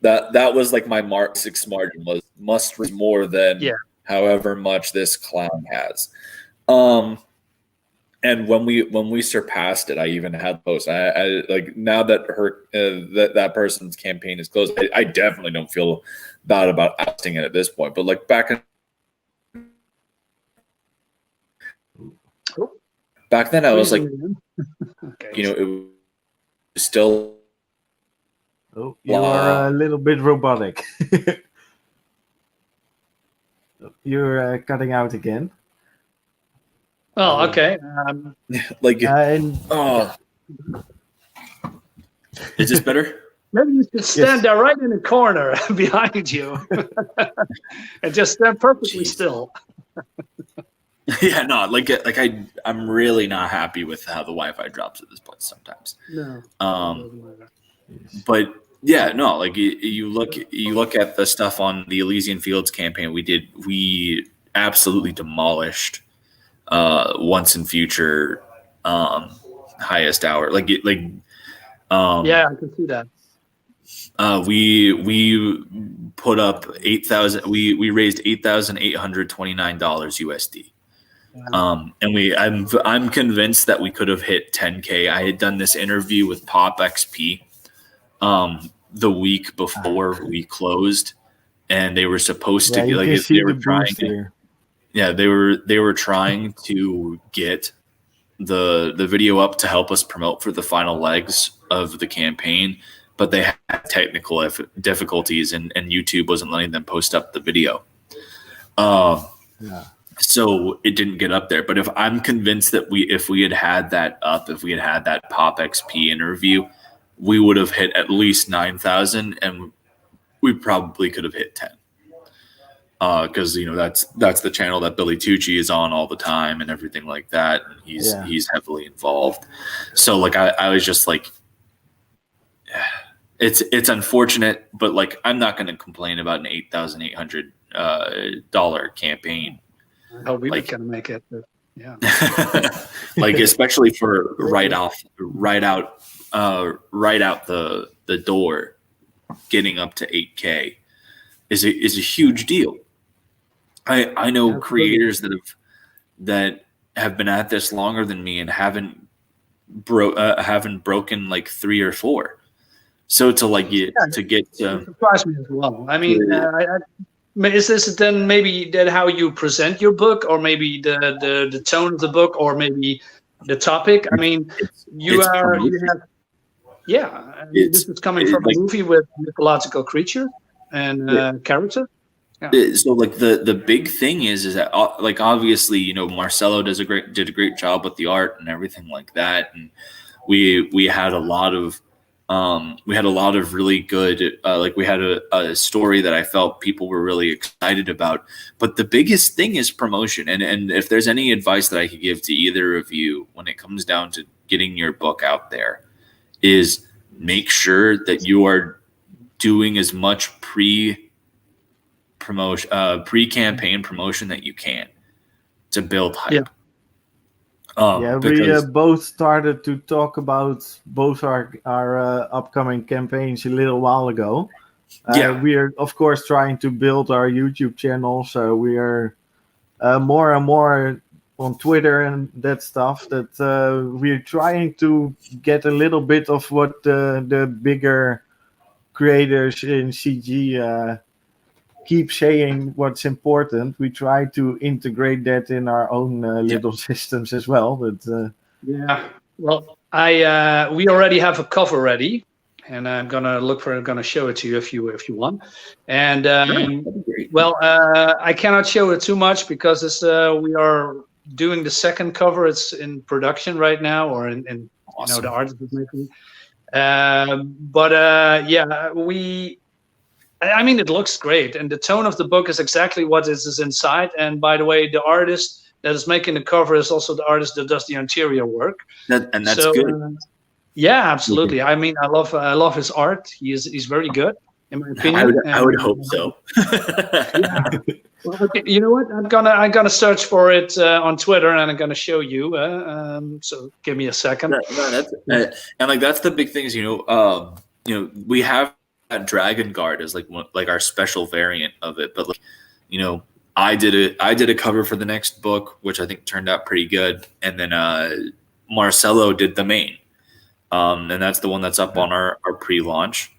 Speaker 3: that was like my six margin was must read more than however much this clown has. And when we surpassed it, I even had posts. I like now that her that person's campaign is closed. I definitely don't feel bad about ousting it at this point. But like back then, I was like,
Speaker 2: okay.
Speaker 3: you know, it was still.
Speaker 1: Oh, you are a little bit robotic. You're cutting out again.
Speaker 2: Oh, okay.
Speaker 3: Like,
Speaker 1: and
Speaker 3: is this better?
Speaker 2: Maybe you should stand there right in the corner behind you and just stand perfectly still.
Speaker 3: Yeah, no, I'm really not happy with how the Wi-Fi drops at this point sometimes.
Speaker 2: No.
Speaker 3: But yeah, no, like you look at the stuff on the Elysian Fields campaign we absolutely demolished Once and Future Highest Hour.
Speaker 2: Yeah, I can see that.
Speaker 3: We put up 8,000. We raised $8,829 USD. And I'm convinced that we could have hit 10K. I had done this interview with Pop XP the week before we closed, and they were supposed to get they were trying. Yeah, they were trying to get the video up to help us promote for the final legs of the campaign, but they had technical difficulties, and YouTube wasn't letting them post up the video. So it didn't get up there. But if I'm convinced that if we had that up, if we had had that Pop XP interview, we would have hit at least 9,000, and we probably could have hit 10. Because you know that's the channel that Billy Tucci is on all the time and everything like that. And he's heavily involved. So like I was just like, it's unfortunate, but like I'm not going to complain about an $8,800 campaign.
Speaker 2: Oh, we like, gonna make it. Yeah.
Speaker 3: Like especially for right out the door, getting up to 8K is a huge deal. I know creators that have been at this longer than me and haven't broken like 3 or 4. So to get
Speaker 2: surprised me as well. I mean, is this then maybe that how you present your book, or maybe the tone of the book, or maybe the topic? I mean, this is coming from a movie with mythological creature and character. Yeah.
Speaker 3: So like the big thing is that like obviously, you know, Marcelo did a great job with the art and everything like that, and we had a lot of really good like we had a story that I felt people were really excited about. But the biggest thing is promotion, and if there's any advice that I could give to either of you when it comes down to getting your book out there, is make sure that you are doing as much pre-campaign promotion that you can to build hype.
Speaker 1: We both started to talk about both our upcoming campaigns a little while ago. We are of course trying to build our YouTube channel, so we are more and more on Twitter and that stuff. That we're trying to get a little bit of what the bigger creators in CG keep saying what's important. We try to integrate that in our own little systems as well. But
Speaker 2: well, we already have a cover ready, and I'm gonna show it to you if you want. And
Speaker 3: great.
Speaker 2: Well, I cannot show it too much because we are doing the second cover. It's in production right now, or in
Speaker 3: Awesome.
Speaker 2: the artist is making. Yeah, I mean, it looks great, and the tone of the book is exactly what is inside. And by the way, the artist that is making the cover is also the artist that does the interior work.
Speaker 3: That's
Speaker 2: So,
Speaker 3: good.
Speaker 2: Yeah, absolutely. I mean, I love his art. He's very good, in my opinion.
Speaker 3: I would hope so.
Speaker 2: Yeah. Well, okay, you know what? I'm gonna search for it on Twitter, and I'm gonna show you. So give me a second.
Speaker 3: No, that's and like that's the big thing is we have that Dragon Guard as like our special variant of it, but I did a cover for the next book, which I think turned out pretty good, and then Marcelo did the main, and that's the one that's up on our pre-launch.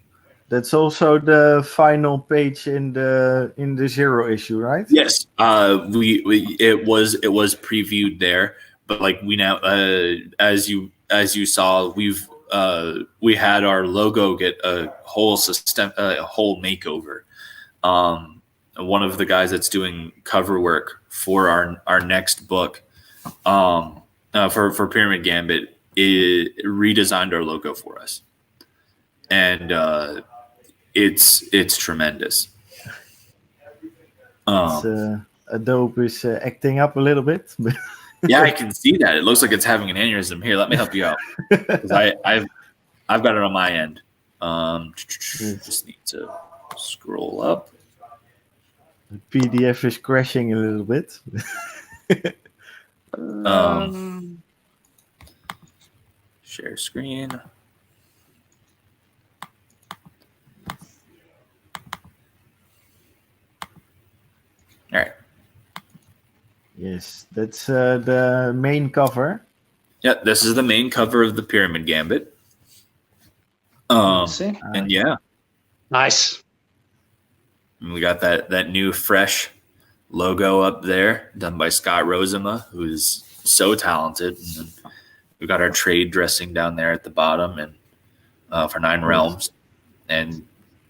Speaker 1: That's also the final page in the zero issue, right?
Speaker 3: Yes, it was previewed there, but like we now, as you saw, we had our logo get a whole makeover. One of the guys that's doing cover work for our next book, for Pyramid Gambit, redesigned our logo for us, and it's tremendous.
Speaker 1: Adobe is acting up a little bit.
Speaker 3: Yeah, I can see that. It looks like it's having an aneurysm. Here, let me help you out. 'Cause I've got it on my end. Just need to scroll up.
Speaker 1: The PDF is crashing a little bit.
Speaker 3: Share screen. All right.
Speaker 1: Yes, that's the main cover.
Speaker 3: Yeah, this is the main cover of the Pyramid Gambit.
Speaker 2: See?
Speaker 3: And yeah,
Speaker 2: Nice.
Speaker 3: and we got that new fresh logo up there, done by Scott Rosema, who's so talented. And then we got our trade dressing down there at the bottom, and for Nine Realms, and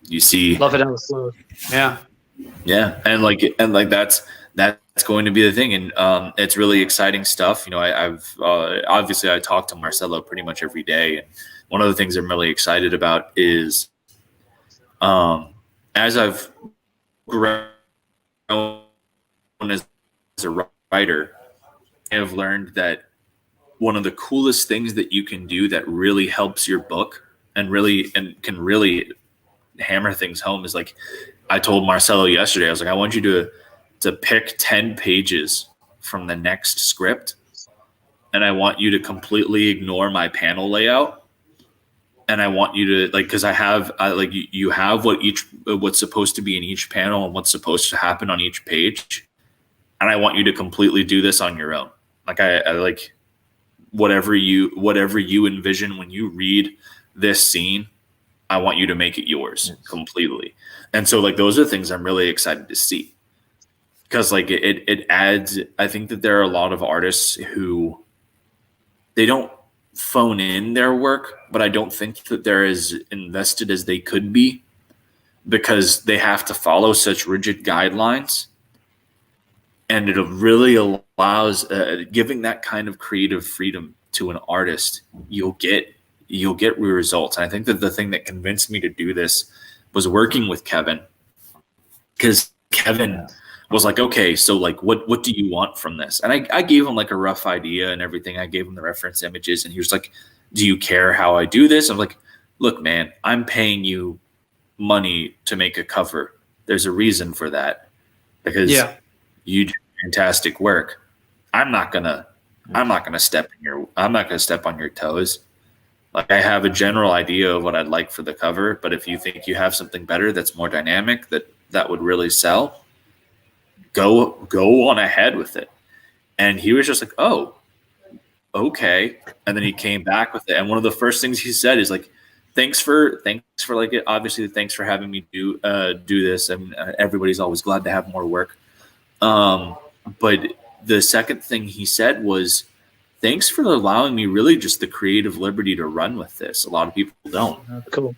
Speaker 3: you see,
Speaker 2: Love it on the floor. Yeah.
Speaker 3: yeah, and that's going to be the thing, and it's really exciting stuff. I've obviously I talk to Marcelo pretty much every day, and one of the things I'm really excited about is, as I've grown as a writer, I have learned that one of the coolest things that you can do that really helps your book and can really hammer things home is, like, I told Marcelo yesterday, I was like, I want you to pick 10 pages from the next script, and I want you to completely ignore my panel layout, and I want you to, like, because you have what's supposed to be in each panel and what's supposed to happen on each page, and I want you to completely do this on your own. Like, I like whatever you envision when you read this scene, I want you to make it yours completely. And so, like, those are things I'm really excited to see, because, like, it adds. I think that there are a lot of artists who they don't phone in their work, but I don't think that they're as invested as they could be, because they have to follow such rigid guidelines. And it really allows giving that kind of creative freedom to an artist. You'll get real results. And I think that the thing that convinced me to do this was working with Kevin, because Kevin was like, okay, so, like, what do you want from this? And I gave him, like, a rough idea and everything. I gave him the reference images, and he was like, do you care how I do this? I'm like, look, man, I'm paying you money to make a cover. There's a reason for that, because you do fantastic work. I'm not gonna step on your toes. Like, I have a general idea of what I'd like for the cover, but if you think you have something better that's more dynamic that would really sell, go on ahead with it. And he was just like, oh, okay. And then he came back with it. And one of the first things he said is, like, thanks for like, obviously, thanks for having me do this. And everybody's always glad to have more work. But the second thing he said was, thanks for allowing me really just the creative liberty to run with this. A lot of people don't.
Speaker 2: Cool.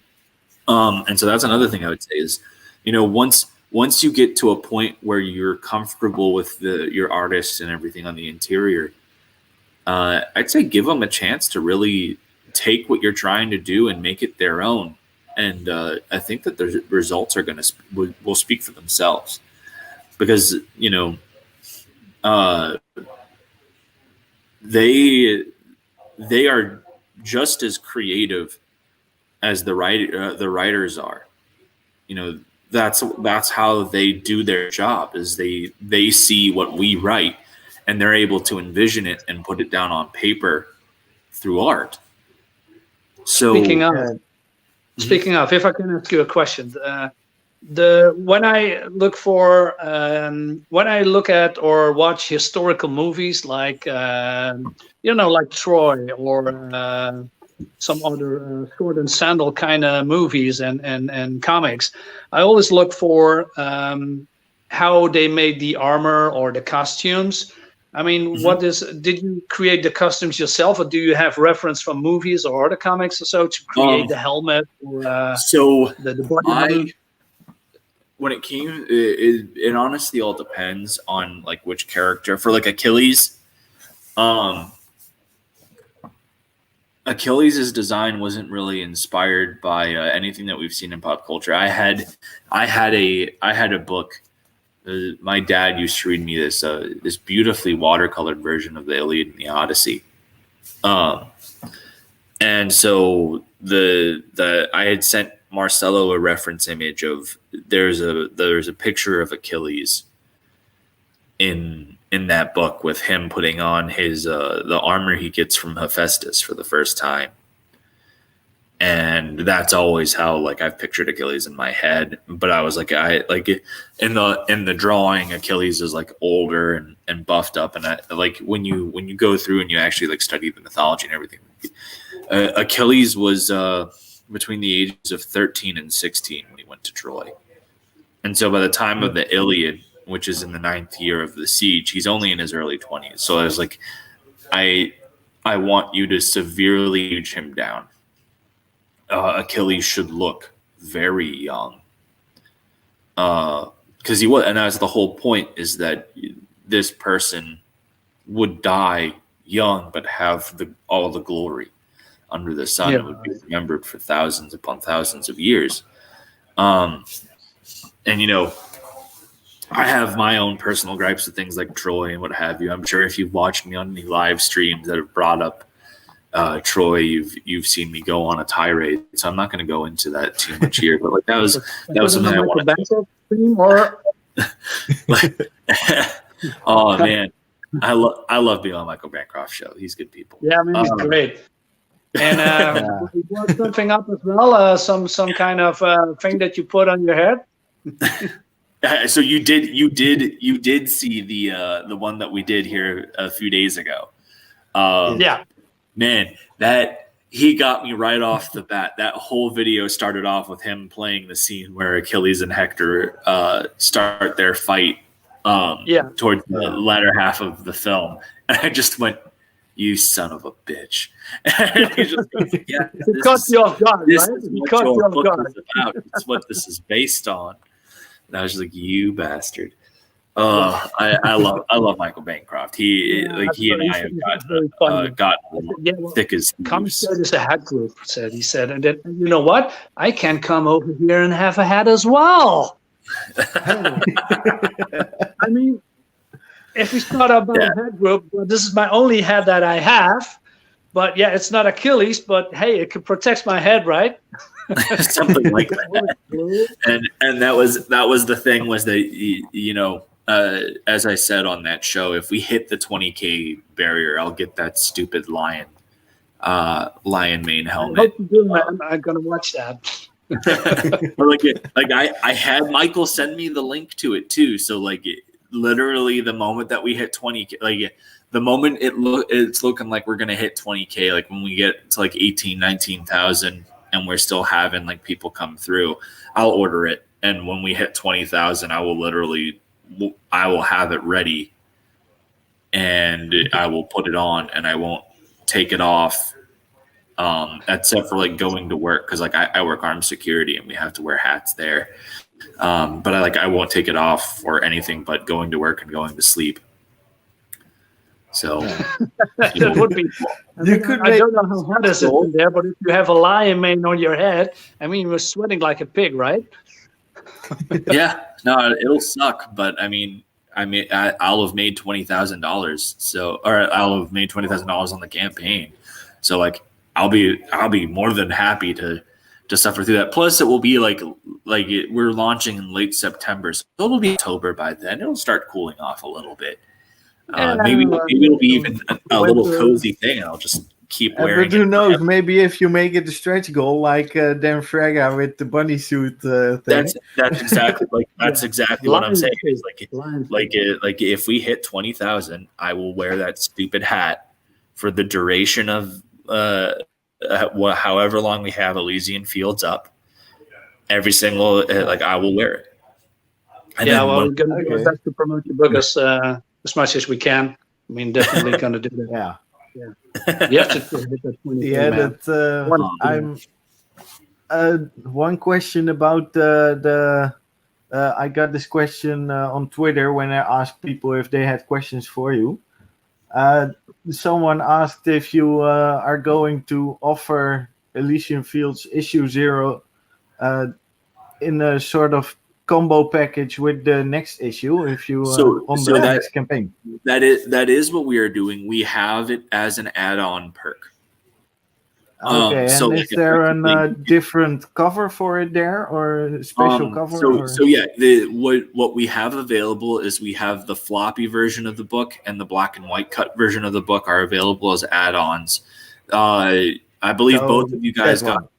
Speaker 3: And so that's another thing I would say is, once once you get to a point where you're comfortable with your artists and everything on the interior, I'd say give them a chance to really take what you're trying to do and make it their own. And I think that the results are going to will speak for themselves, because they are just as creative as the writers are. That's how they do their job, is they see what we write and they're able to envision it and put it down on paper through art. So
Speaker 2: speaking of, if I can ask you a question, when I look at or watch historical movies like like Troy or some other sword and sandal kind of movies and comics, I always look for how they made the armor or the costumes. I mean, did you create the costumes yourself, or do you have reference from movies or other comics or so to create the helmet or the body?
Speaker 3: When it came, it honestly all depends on like which character. For like Achilles, Achilles' design wasn't really inspired by anything that we've seen in pop culture. I had a book. My dad used to read me this beautifully watercolored version of the Iliad and the Odyssey, and so I had sent Marcelo a reference image of there's a picture of Achilles in that book with him putting on his the armor he gets from Hephaestus for the first time. And that's always how like I've pictured Achilles in my head. But I was like, in the drawing, Achilles is like older and buffed up. And I, like when you go through and you actually like study the mythology and everything, Achilles was between the ages of 13 and 16 when he went to Troy. And so by the time of the Iliad, which is in the 9th year of the siege, he's only in his early 20s. So I was like, I want you to severely age him down. Achilles should look very young, because he was, and that's the whole point, is that this person would die young but have all the glory under the sun. It would be remembered for thousands upon thousands of years. And I have my own personal gripes with things like Troy and what have you. I'm sure if you've watched me on any live streams that have brought up Troy, you've seen me go on a tirade, so I'm not going to go into that too much here. But like that was something I wanted to. Oh man, I love being on Michael Bancroft's show. He's good people.
Speaker 2: Yeah, I mean, he's great. And you brought something up as well, some kind of thing that you put on your head.
Speaker 3: So you did see the one that we did here a few days ago. Man, that he got me right off the bat. That whole video started off with him playing the scene where Achilles and Hector start their fight towards the latter half of the film. And I just went, "You son of a bitch." And he just goes, "Yeah, this is what your book is about. It's what this is based on." And I was just like, "You bastard." I love Michael Bancroft. He and I have gotten thick as
Speaker 2: come start as a hat group. He said, and then you know what? I can come over here and have a hat as well. I mean, if we start up by a hat group, well, this is my only hat that I have. But yeah, it's not Achilles, but hey, it protects my head, right?
Speaker 3: Something like that. And that was the thing, was that as I said on that show, if we hit the 20K barrier, I'll get that stupid lion mane helmet.
Speaker 2: I'm gonna watch that.
Speaker 3: I had Michael send me the link to it too. So literally the moment that we hit 20K, the moment it's looking like we're gonna hit 20K, like when we get to 19,000 and we're still having people come through, I'll order it. And when we hit 20,000, I will have it ready, and I will put it on, and I won't take it off, except for going to work, because I work armed security and we have to wear hats there. But I won't take it off for anything but going to work and going to sleep. So
Speaker 2: That would be. I don't know how hot is it in there, but if you have a lion mane on your head, I mean, you're sweating like a pig, right?
Speaker 3: Yeah, no, it'll suck. But I mean, I'll have made $20,000. So, or I'll have made $20,000 on the campaign. So like, I'll be more than happy to suffer through that. Plus, it will be we're launching in late September, so it'll be October by then. It'll start cooling off a little bit. Maybe it'll be even a little cozy thing, and I'll just keep wearing it.
Speaker 1: But who knows? Maybe if you make it a stretch goal, like Dan Fraga with the bunny suit thing.
Speaker 3: That's exactly what I'm saying. Is if we hit 20,000, I will wear that stupid hat for the duration of however long we have Elysian Fields up. Every single I will wear it. And
Speaker 2: we're gonna do our best to promote your book as much as we can. I mean, definitely gonna do that.
Speaker 1: Yeah.
Speaker 2: You have to hit that 20.
Speaker 1: Yeah, one question about the I got this question on Twitter when I asked people if they had questions for you. Someone asked if you are going to offer Elysian Fields issue 0 in a sort of combo package with the next issue if you the next campaign.
Speaker 3: That is what we are doing. We have it as an add-on perk.
Speaker 1: Okay, and is there a different cover for it there, or a special cover?
Speaker 3: What we have available is we have the floppy version of the book and the black and white cut version of the book are available as add-ons. I believe both of you guys got.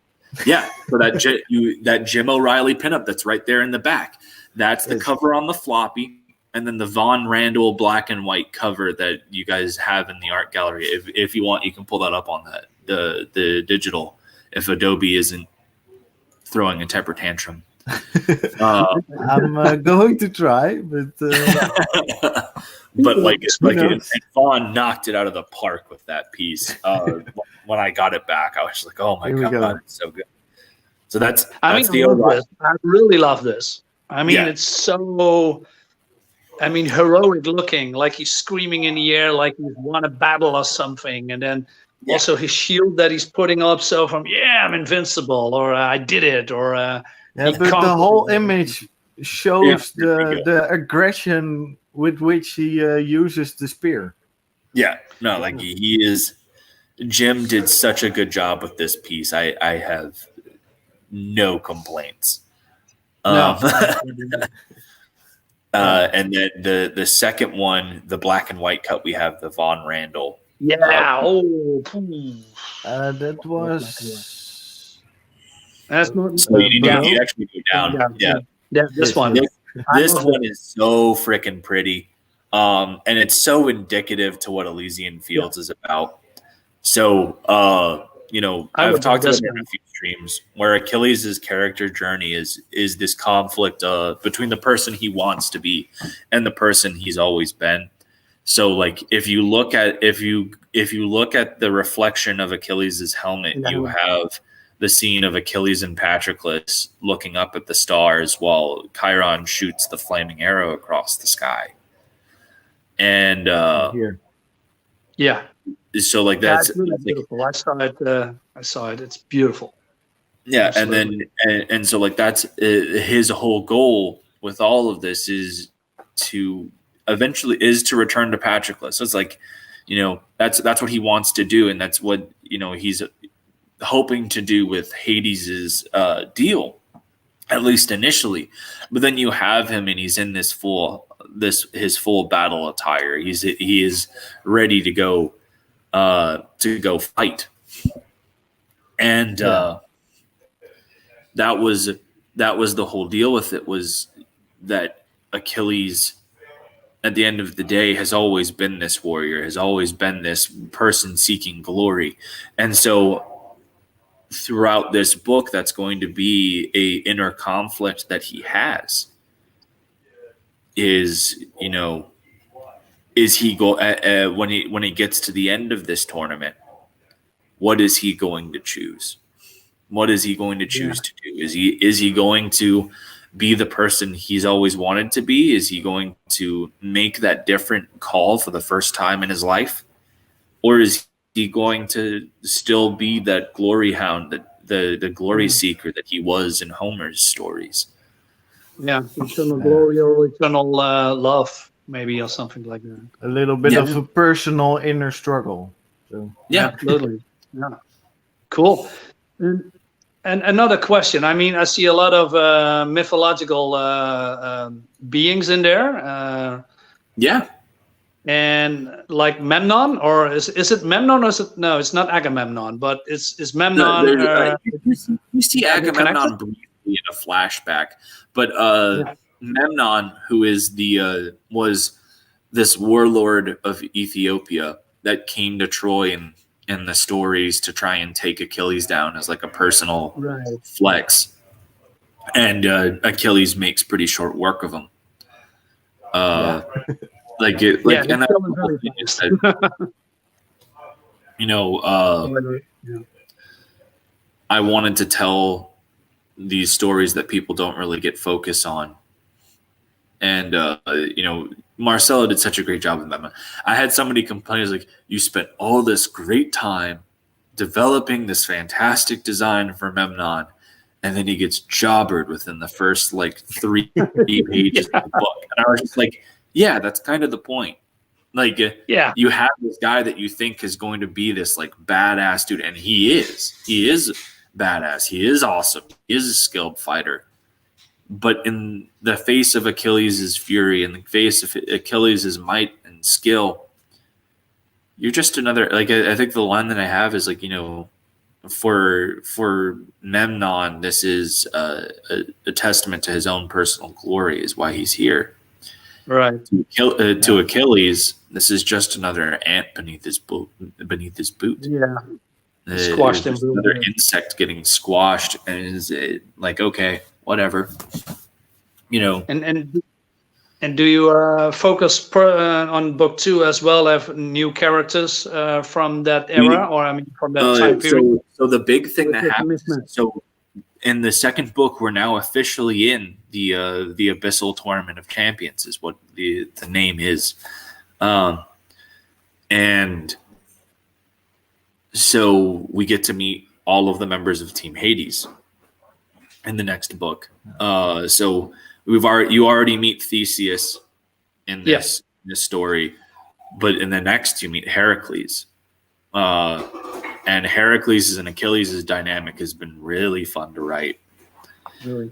Speaker 3: Yeah, so that Jim O'Reilly pinup that's right there in the back. That's the cover on the floppy, and then the Von Randall black and white cover that you guys have in the art gallery. If you want, you can pull that up on the digital. If Adobe isn't throwing a temper tantrum,
Speaker 1: I'm going to try, but
Speaker 3: and Vaughn knocked it out of the park with that piece. When I got it back, I was like, "Oh my god, it's so good!" So that's
Speaker 2: I really love this. I mean, it's so. I mean, heroic looking, like he's screaming in the air, like he's won a battle or something, and then also his shield that he's putting up. So I'm invincible, or I did it, or
Speaker 1: but the whole image shows the aggression with which he uses the spear.
Speaker 3: Yeah, no, like he is. Jim did such a good job with this piece. I have no complaints. And then the second one, the black and white cut, we have the Von Randall.
Speaker 1: Yeah. That was.
Speaker 2: That's not.
Speaker 3: So you actually go down. Yeah.
Speaker 2: This one.
Speaker 3: This one is so freaking pretty, and it's so indicative to what Elysian Fields is about. So, I've talked about it in a few streams where Achilles' character journey is this conflict between the person he wants to be and the person he's always been. So, like, if you look at the reflection of Achilles' helmet, you have the scene of Achilles and Patroclus looking up at the stars while Chiron shoots the flaming arrow across the sky. And so like that's
Speaker 2: really beautiful. I saw it. It's beautiful.
Speaker 3: Yeah,
Speaker 2: Absolutely.
Speaker 3: and so like that's his whole goal with all of this is to return to Patroclus. So it's like, that's what he wants to do, and that's what he's hoping to do with Hades's deal, at least initially. But then you have him, and he's in his full battle attire. He is ready to go fight, and that was the whole deal with it, was that Achilles at the end of the day has always been this warrior, has always been this person seeking glory. And so throughout this book, that's going to be a inner conflict that he has is he when he gets to the end of this tournament, what is he going to choose? What is he going to choose to do? Is he going to be the person he's always wanted to be? Is he going to make that different call for the first time in his life? Or is he going to still be that glory hound, that the glory seeker that he was in Homer's stories?
Speaker 2: Yeah, eternal glory or eternal love, maybe, or something like that.
Speaker 1: A little bit of a personal inner struggle. So.
Speaker 3: Yeah,
Speaker 2: absolutely. Yeah, cool. And another question. I mean, I see a lot of mythological beings in there.
Speaker 3: yeah.
Speaker 2: And like Memnon, or is it Memnon, or is it, no? It's not Agamemnon, but is Memnon.
Speaker 3: You see Agamemnon briefly in a flashback, but Memnon, who is was this warlord of Ethiopia that came to Troy in the stories to try and take Achilles down as like a personal flex, and Achilles makes pretty short work of him. And I wanted to tell these stories that people don't really get focus on. And, Marcelo did such a great job with them. I had somebody complain, like, you spent all this great time developing this fantastic design for Memnon, and then he gets jobbered within the first, 3 pages of the book. And I was just like, yeah, that's kind of the point. You have this guy that you think is going to be this, badass dude, and he is. He is badass. He is awesome. He is a skilled fighter. But in the face of Achilles' fury, in the face of Achilles' might and skill, you're just another. I think the line that I have is for Memnon, this is a testament to his own personal glory, is why he's here.
Speaker 2: Right.
Speaker 3: To Achilles, this is just another ant beneath his boot.
Speaker 2: Yeah. Squashed him.
Speaker 3: Another insect getting squashed, and is okay, whatever.
Speaker 2: And do you focus on book 2 as well? Have new characters from that era, from that time period?
Speaker 3: So the big thing that happens. So in the second book, we're now officially in the Abyssal Tournament of Champions, is what the name is, and so we get to meet all of the members of Team Hades in the next book. So you already meet Theseus in this story, but in the next you meet Heracles. And Heracles and Achilles' dynamic has been really fun to write.
Speaker 2: Really?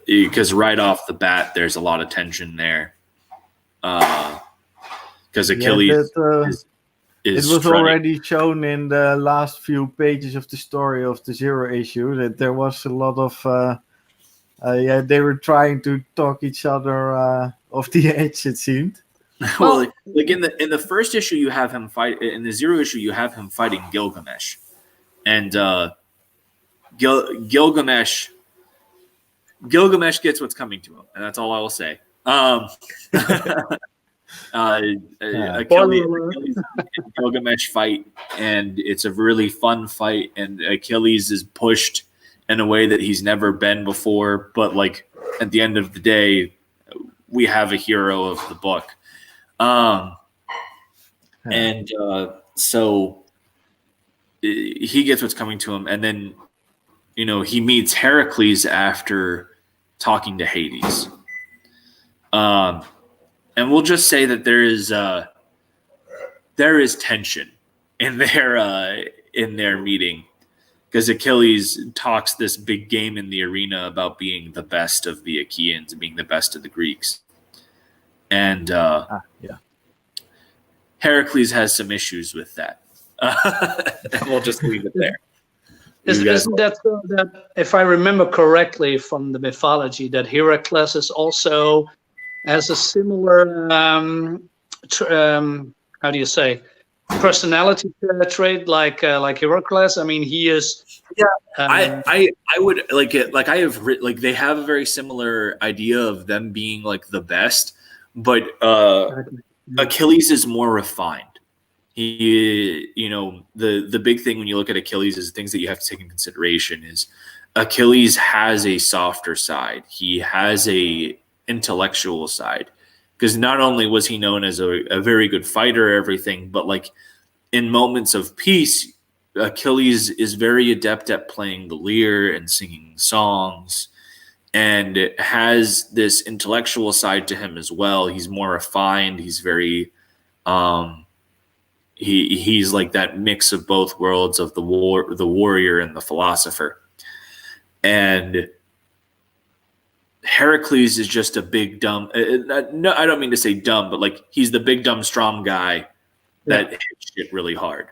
Speaker 3: Because right off the bat, there's a lot of tension there. Because Achilles is
Speaker 1: it was already shown in the last few pages of the story of the Zero issue that there was a lot of they were trying to talk each other off the edge, it seemed.
Speaker 3: Well, in the first issue, you have him fight. In the Zero issue, you have him fighting Gilgamesh, and Gilgamesh gets what's coming to him, and that's all I will say. Achilles and Gilgamesh fight, and it's a really fun fight. And Achilles is pushed in a way that he's never been before. But at the end of the day, we have a hero of the book. So he gets what's coming to him, and then he meets Heracles after talking to Hades. And we'll just say that there is tension in their meeting, because Achilles talks this big game in the arena about being the best of the Achaeans and being the best of the Greeks. And Heracles has some issues with that. And we'll just leave it there.
Speaker 2: Isn't that so that, if I remember correctly from the mythology, that Heracles is also has a similar how do you say, personality trait like Heracles? I mean, he is.
Speaker 3: Yeah, I would like it. I have they have a very similar idea of them being the best, but Achilles is more refined. He, the big thing when you look at Achilles is things that you have to take in consideration is Achilles has a softer side. He has a intellectual side, because not only was he known as a very good fighter, everything, but like in moments of peace, Achilles is very adept at playing the lyre and singing songs, and has this intellectual side to him as well. He's more refined. He's very, he's like that mix of both worlds of the warrior and the philosopher. And Heracles is just a big dumb. No, I don't mean to say dumb, but like he's the big dumb strong guy that hits shit really hard.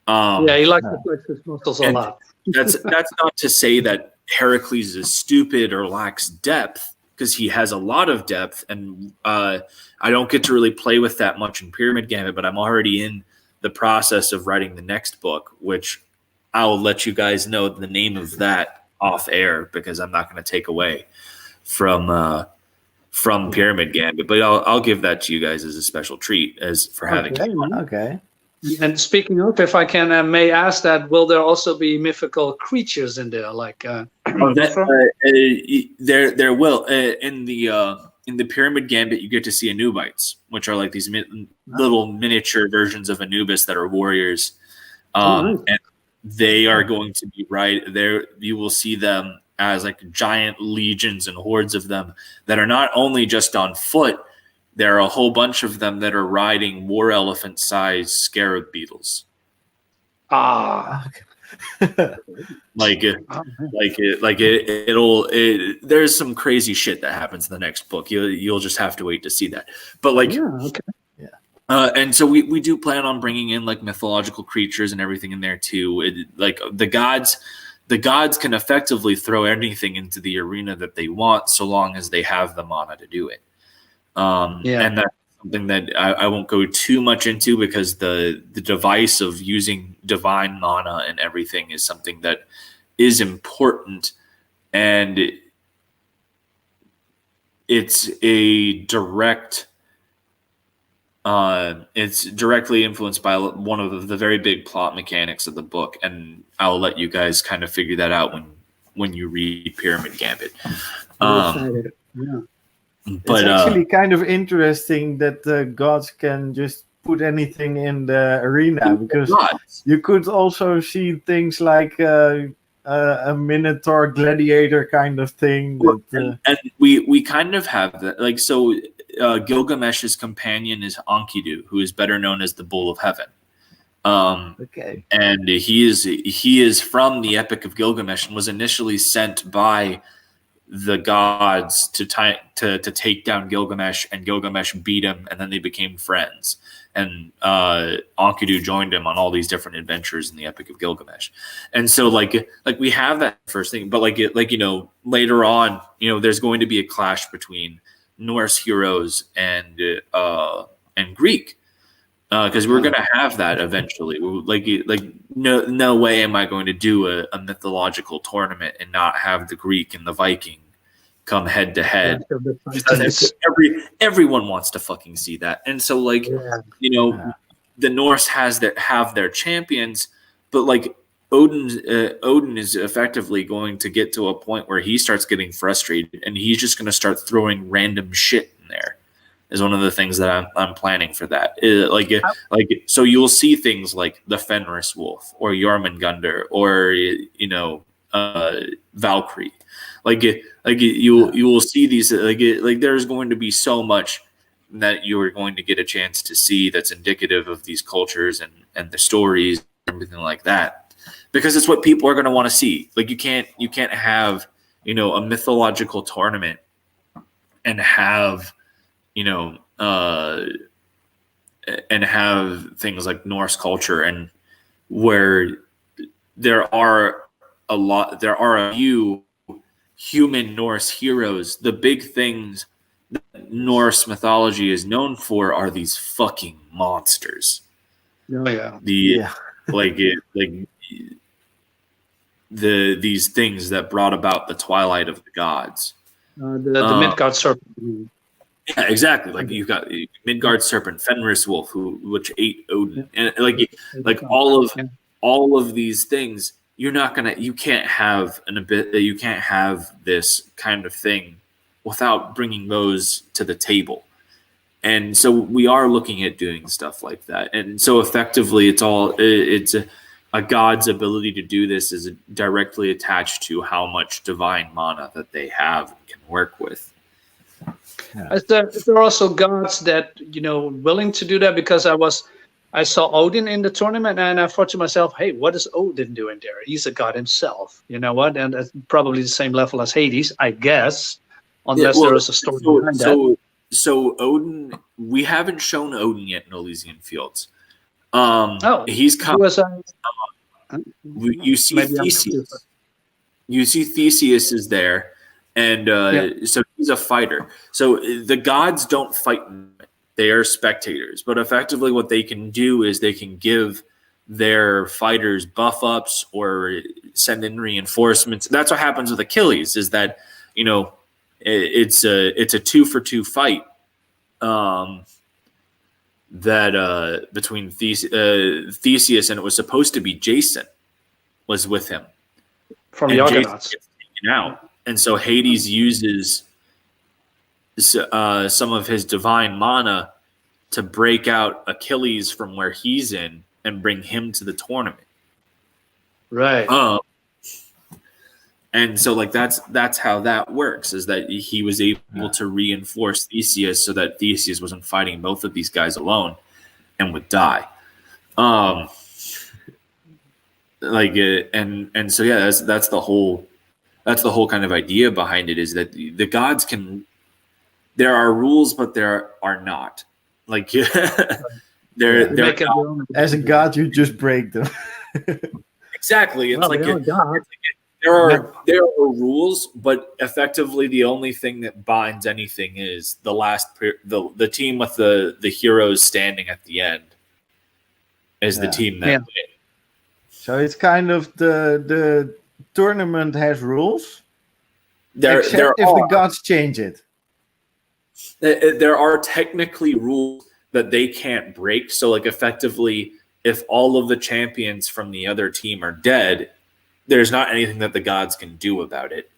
Speaker 2: He likes to flex his muscles a lot.
Speaker 3: That's not to say that Heracles is stupid or lacks depth, because he has a lot of depth, and I don't get to really play with that much in Pyramid Gambit, but I'm already in the process of writing the next book, which I'll let you guys know the name of that off air, because I'm not going to take away from Pyramid Gambit, but I'll give that to you guys as a special treat for having it.
Speaker 1: Okay.
Speaker 2: And speaking of, if I can may ask that, will there also be mythical creatures in there, like
Speaker 3: there will in the Pyramid Gambit, you get to see Anubites, which are like these little miniature versions of Anubis that are warriors, and they are going to be right there. You will see them as like giant legions and hordes of them that are not only just on foot. There are a whole bunch of them that are riding war elephant-sized scarab beetles. There's some crazy shit that happens in the next book. You'll just have to wait to see that. But and so we do plan on bringing in like mythological creatures and everything in there too. Like the gods can effectively throw anything into the arena that they want, so long as they have the mana to do it. And that's something that I won't go too much into, because the device of using divine mana and everything is something that is important, and it's directly influenced by one of the very big plot mechanics of the book, and I'll let you guys kind of figure that out when you read Pyramid Gambit.
Speaker 1: But it's actually kind of interesting that the gods can just put anything in the arena, because you could also see things like a Minotaur gladiator kind of thing.
Speaker 3: And we kind of have that. Like, so Gilgamesh's companion is Enkidu, who is better known as the Bull of Heaven. And he is from the Epic of Gilgamesh, and was initially sent by the gods to take down Gilgamesh, and Gilgamesh beat him, and then they became friends. And Enkidu joined him on all these different adventures in the Epic of Gilgamesh. And so like we have that first thing, but later on, there's going to be a clash between Norse heroes and Greek, because we're going to have that eventually. No way am I going to do a mythological tournament and not have the Greek and the Viking come head to head. Everyone wants to fucking see that. And so the Norse have their champions, but Odin is effectively going to get to a point where he starts getting frustrated, and he's just going to start throwing random shit in there. Is one of the things that I'm planning for that. So you'll see things like the Fenris wolf or Jormungandr or Valkyrie. You will see these there's going to be so much that you're going to get a chance to see that's indicative of these cultures and the stories and everything like that, because it's what people are going to want to see. Like you can't have a mythological tournament and have and have things like Norse culture, and where there are a few human Norse heroes. The big things that Norse mythology is known for are these fucking monsters. These things that brought about the twilight of the gods.
Speaker 2: The Midgard serpent.
Speaker 3: Yeah, exactly. Like you've got Midgard serpent, Fenris wolf, which ate Odin, and all of these things you can't have you can't have this kind of thing without bringing those to the table. And so we are looking at doing stuff like that. And so effectively it's a god's ability to do this is directly attached to how much divine mana that they have and can work with.
Speaker 2: Yeah. Is there also gods that, willing to do that? Because I saw Odin in the tournament, and I thought to myself, hey, what is Odin doing there? He's a god himself. You know what? And that's probably the same level as Hades, I guess, unless there is a story behind that.
Speaker 3: So Odin, we haven't shown Odin yet in Elysian Fields. He's come. You see Theseus. You see Theseus is there, and so he's a fighter. So the gods don't fight; they are spectators. But effectively, what they can do is they can give their fighters buff ups or send in reinforcements. That's what happens with Achilles. Is that it's a 2-for-2 fight. Between Theseus and it was supposed to be Jason was with him
Speaker 2: from the Argonauts.
Speaker 3: Jason gets taken out, and so Hades uses some of his divine mana to break out Achilles from where he's in and bring him to the tournament.
Speaker 2: Right.
Speaker 3: And so that's how that works, is that he was able to reinforce Theseus so that Theseus wasn't fighting both of these guys alone and would die. And so that's the whole kind of idea behind it, is that the gods there are rules, but there are not. Like
Speaker 1: as a god, you just break them.
Speaker 3: Exactly. It's there are rules, but effectively the only thing that binds anything is the team with the heroes standing at the end is the team that wins.
Speaker 1: So it's kind of the tournament has rules, except if the gods change it.
Speaker 3: There are technically rules that they can't break. So effectively, if all of the champions from the other team are dead, there's not anything that the gods can do about it.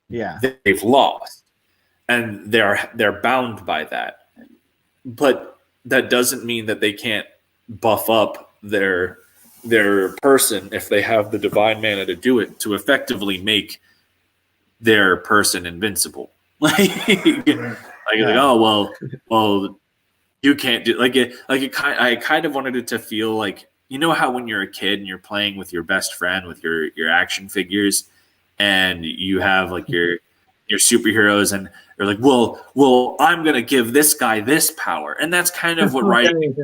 Speaker 1: Yeah,
Speaker 3: they've lost, and they're bound by that. But that doesn't mean that they can't buff up their person if they have the divine mana to do it, to effectively make their person invincible. You can't do I kind of wanted it to feel like, how when you're a kid and you're playing with your best friend with your action figures, and you have your superheroes, and they're like, well, I'm gonna give this guy this power, and that's kind of what writing is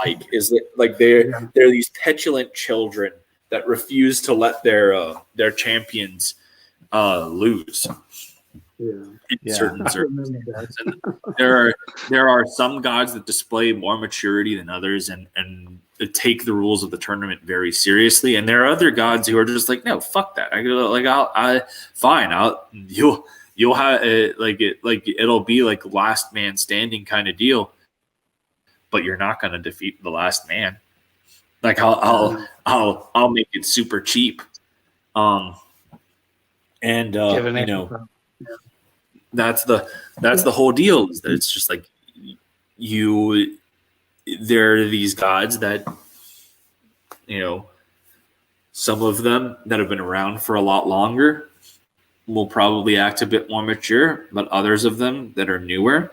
Speaker 3: like. Is that they're these petulant children that refuse to let their champions lose. In certain circumstances. And there are some gods that display more maturity than others and take the rules of the tournament very seriously, and there are other gods who are just like, no, fuck that. You'll have it'll be like last man standing kind of deal, but you're not going to defeat the last man. I'll make it super cheap. That's the whole deal, is that it's just like there are these gods that, some of them that have been around for a lot longer will probably act a bit more mature, but others of them that are newer,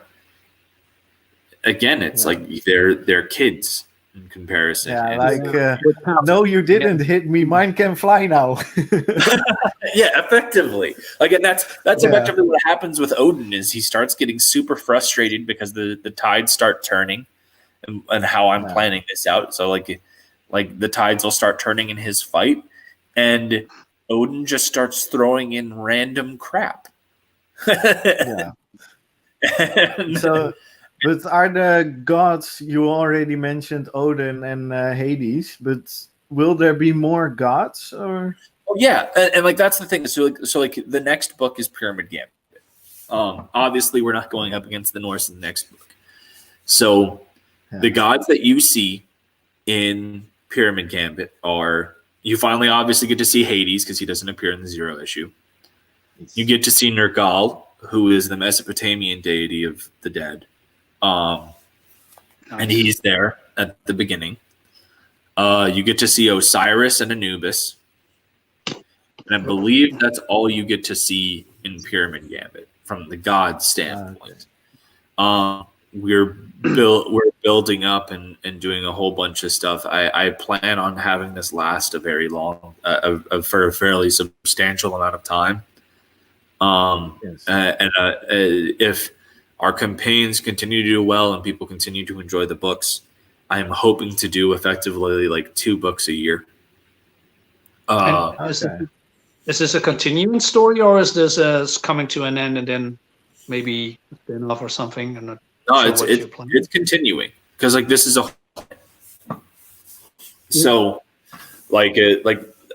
Speaker 3: again, it's like they're kids in comparison.
Speaker 1: No, you didn't hit me. Mine can fly now.
Speaker 3: Yeah, effectively. And that's effectively what happens with Odin, is he starts getting super frustrated because the tides start turning, and how I'm planning this out. So the tides will start turning in his fight, and Odin just starts throwing in random crap.
Speaker 1: But are the gods, you already mentioned Odin and Hades, but will there be more gods? Or?
Speaker 3: Oh, yeah, and that's the thing. So the next book is Pyramid Gambit. Obviously, we're not going up against the Norse in the next book. So the gods that you see in Pyramid Gambit are You finally obviously get to see Hades because he doesn't appear in the Zero issue. You get to see Nergal, who is the Mesopotamian deity of the dead. And he's there at the beginning. You get to see Osiris and Anubis. And I believe that's all you get to see in Pyramid Gambit from the god standpoint. We're building up and doing a whole bunch of stuff. I plan on having this last a very long, for a fairly substantial amount of time. If our campaigns continue to do well and people continue to enjoy the books, I am hoping to do effectively like 2 books a year.
Speaker 2: Is this a continuing story, or is this coming to an end and then maybe a spin-off or something? I'm not sure
Speaker 3: it's continuing because like this is a so like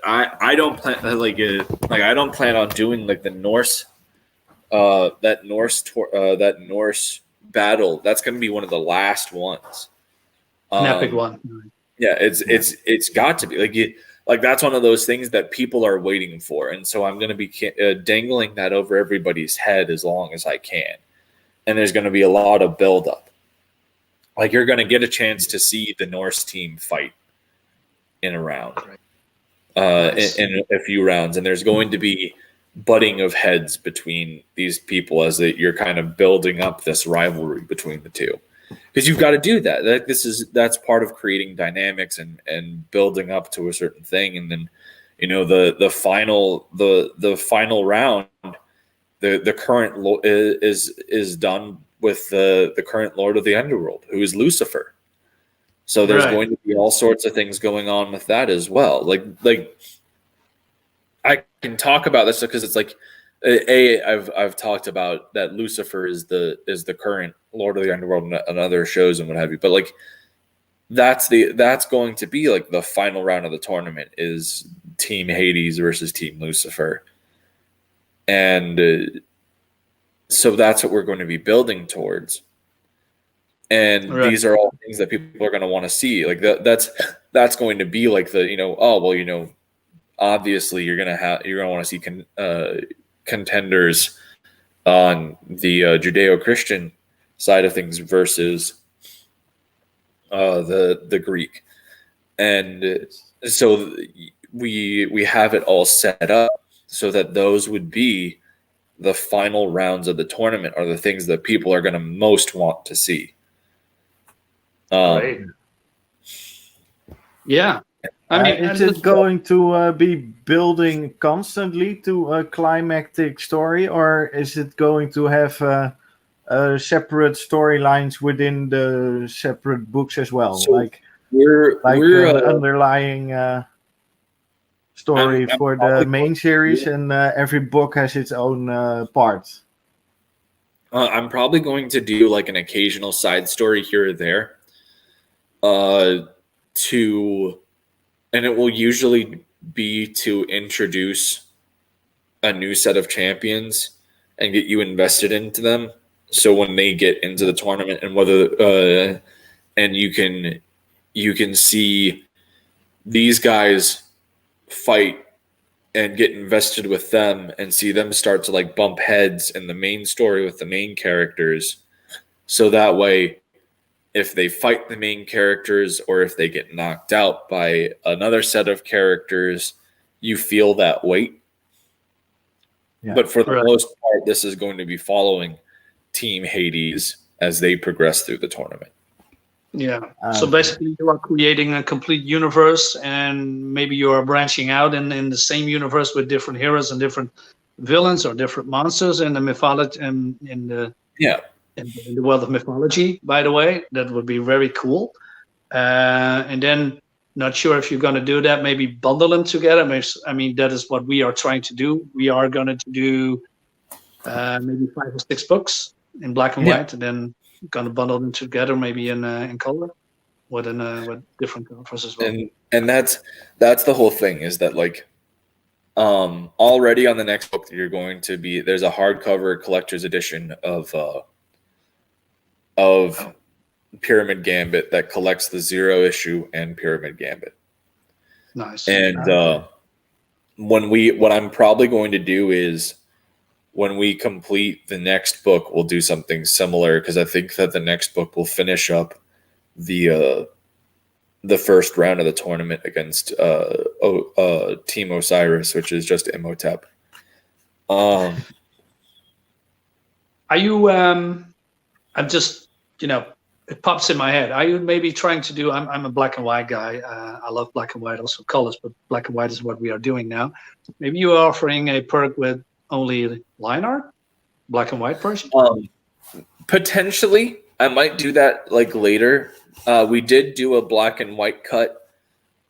Speaker 3: I don't plan I don't plan on doing like the Norse that Norse battle. That's going to be one of the last ones.
Speaker 2: An epic one.
Speaker 3: Yeah, it's got to be like that's one of those things that people are waiting for, and so I'm going to be dangling that over everybody's head as long as I can. And there's going to be a lot of buildup. Like you're going to get a chance to see the Norse team fight in a round, in a few rounds, and there's going to be butting of heads between these people as you're kind of building up this rivalry between the two. Because you've got to do that. That's part of creating dynamics and building up to a certain thing, and then the final round, the current is done with the current Lord of the Underworld, who is Lucifer. So there's going to be all sorts of things going on with that as well. Like I can talk about this because it's like I've talked about that Lucifer is the current Lord of the Underworld and other shows and what have you. But like that's going to be like the final round of the tournament is Team Hades versus Team Lucifer. And so that's what we're going to be building towards. And these are all things that people are going to want to see. Like that's going to be like the obviously you're going to want to see contenders on the Judeo-Christian side of things versus the Greek, and so we have it all set up so that those would be the final rounds of the tournament are the things that people are going to most want to see.
Speaker 2: Yeah. I mean,
Speaker 1: is it going to be building constantly to a climactic story, or is it going to have separate storylines within the separate books as well?
Speaker 3: So
Speaker 1: we're underlying story for the main series, and every book has its own part.
Speaker 3: I'm probably going to do like an occasional side story here or there, and it will usually be to introduce a new set of champions and get you invested into them. So when they get into the tournament and whether and you can see these guys fight and get invested with them and see them start to like bump heads in the main story with the main characters. So that way, if they fight the main characters or if they get knocked out by another set of characters, you feel that weight. Yeah. But for the most part, this is going to be following Team Hades as they progress through the tournament.
Speaker 2: Yeah. So basically you are creating a complete universe, and maybe you are branching out in the same universe with different heroes and different villains or different monsters in the mythology and in the world of mythology, by the way. That would be very cool. And then not sure if you're going to do that, maybe bundle them together. I mean, that is what we are trying to do. We are going to do maybe 5 or 6 books in black and white, and then going to bundle them together, maybe in color with different covers as well.
Speaker 3: And that's the whole thing, is that like already on the next book there's a hardcover collector's edition of Pyramid Gambit that collects the 0 issue and Pyramid Gambit.
Speaker 2: Nice.
Speaker 3: And what I'm probably going to do is when we complete the next book, we'll do something similar, because I think that the next book will finish up the first round of the tournament against Team Osiris, which is just Imhotep.
Speaker 2: Are you? I'm just, it pops in my head. Are you maybe trying to do? I'm a black and white guy. I love black and white, also colors, but black and white is what we are doing now. Maybe you are offering a perk with only line art, black and white version.
Speaker 3: Potentially, I might do that like later. We did do a black and white cut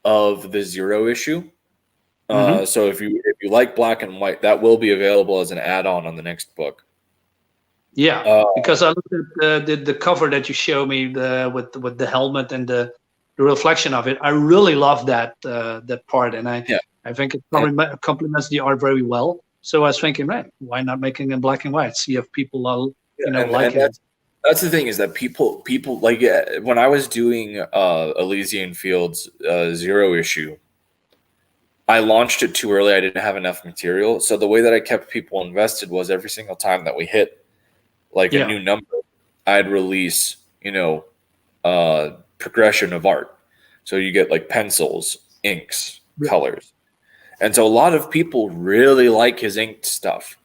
Speaker 3: of the Zero issue. So if you like black and white, that will be available as an add-on on the next book.
Speaker 2: Yeah, because I looked at the cover that you showed me with the helmet and the reflection of it. I really love that part, and I think it complements the art very well. So I was thinking, right, why not making it in black and white? See if people like it.
Speaker 3: That's the thing, is that people like, when I was doing Elysian Fields Zero issue, I launched it too early. I didn't have enough material. So the way that I kept people invested was every single time that we hit like a new number, I'd release, progression of art. So you get like pencils, inks, colors. And so a lot of people really like his inked stuff.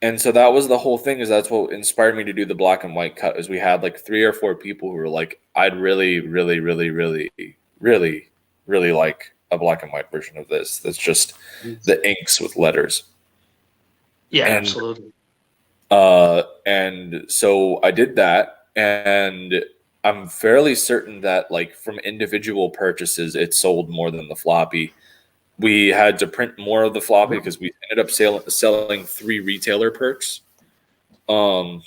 Speaker 3: And so that was the whole thing, is that's what inspired me to do the black and white cut, is we had like 3 or 4 people who were like, I'd really, really, really, really, really, really like a black and white version of this. That's just the inks with letters.
Speaker 2: Yeah, absolutely.
Speaker 3: And so I did that, and I'm fairly certain that like from individual purchases, it sold more than the floppy. We had to print more of the floppy because we ended up selling 3 retailer perks. And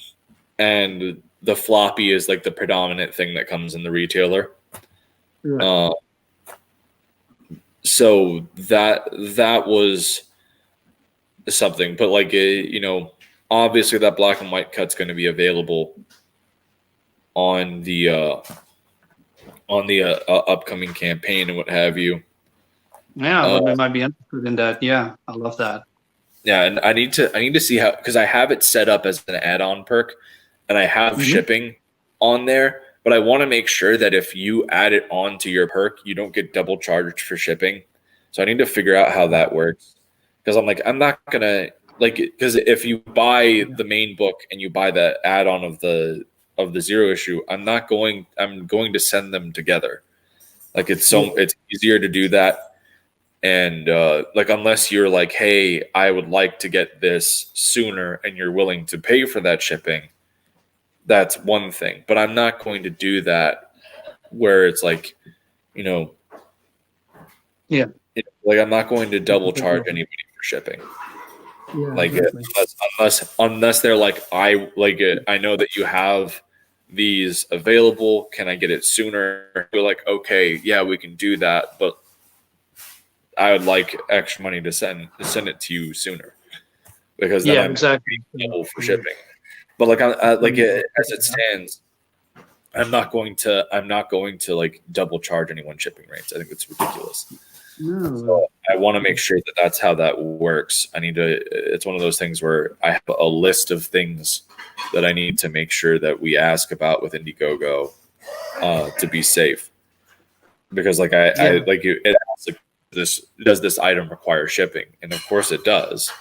Speaker 3: the floppy is like the predominant thing that comes in the retailer. Right. So that was something, but like, obviously that black and white cut's going to be available on the upcoming campaign and what have you.
Speaker 2: Yeah, we might be interested in that. Yeah, I love that.
Speaker 3: Yeah, and I need to see how, because I have it set up as an add-on perk, and I have shipping on there, but I want to make sure that if you add it on to your perk, you don't get double charged for shipping. So I need to figure out how that works, because I'm not gonna, like, because if you buy the main book and you buy the add-on of the Zero issue, I'm going to send them together. Like, it's easier to do that. And like, unless you're like, hey, I would like to get this sooner, and you're willing to pay for that shipping, that's one thing. But I'm not going to do that where it's like, like, I'm not going to double charge anybody for shipping. Yeah, like, exactly. unless they're like, I know that you have these available. Can I get it sooner? We're like, okay, yeah, we can do that, but I would like extra money to send it to you sooner, because then I'm
Speaker 2: exactly
Speaker 3: double for shipping. But like, as it stands, I'm not going to like double charge anyone shipping rates. I think it's ridiculous. No. So I want to make sure that that's how that works. It's one of those things where I have a list of things that I need to make sure that we ask about with Indiegogo to be safe. Because like it asks, like, does this item require shipping? And of course it does,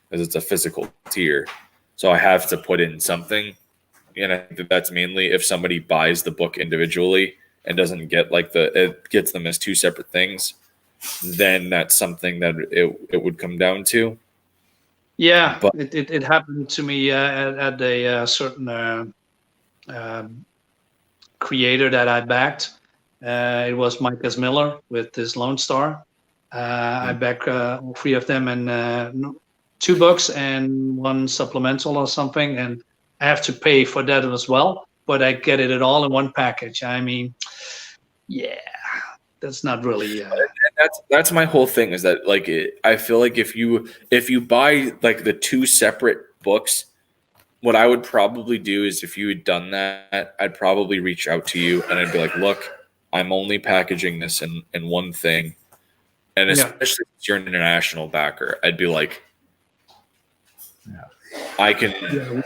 Speaker 3: because it's a physical tier. So I have to put in something. And I think that's mainly if somebody buys the book individually and doesn't get like it gets them as 2 separate things, then that's something that it would come down to.
Speaker 2: Yeah, but it happened to me at a certain creator that I backed. It was Mike S. Miller with his Lone Star. I backed all 3 of them, and 2 books and 1 supplemental or something, and I have to pay for that as well, but I get it all in 1 package. I mean, yeah, that's not really.
Speaker 3: That's my whole thing, is that like, I feel like if you buy like the 2 separate books, what I would probably do is, if you had done that, I'd probably reach out to you and I'd be like, look, I'm only packaging this in 1 thing. And especially if you're an international backer, I'd be like, I can,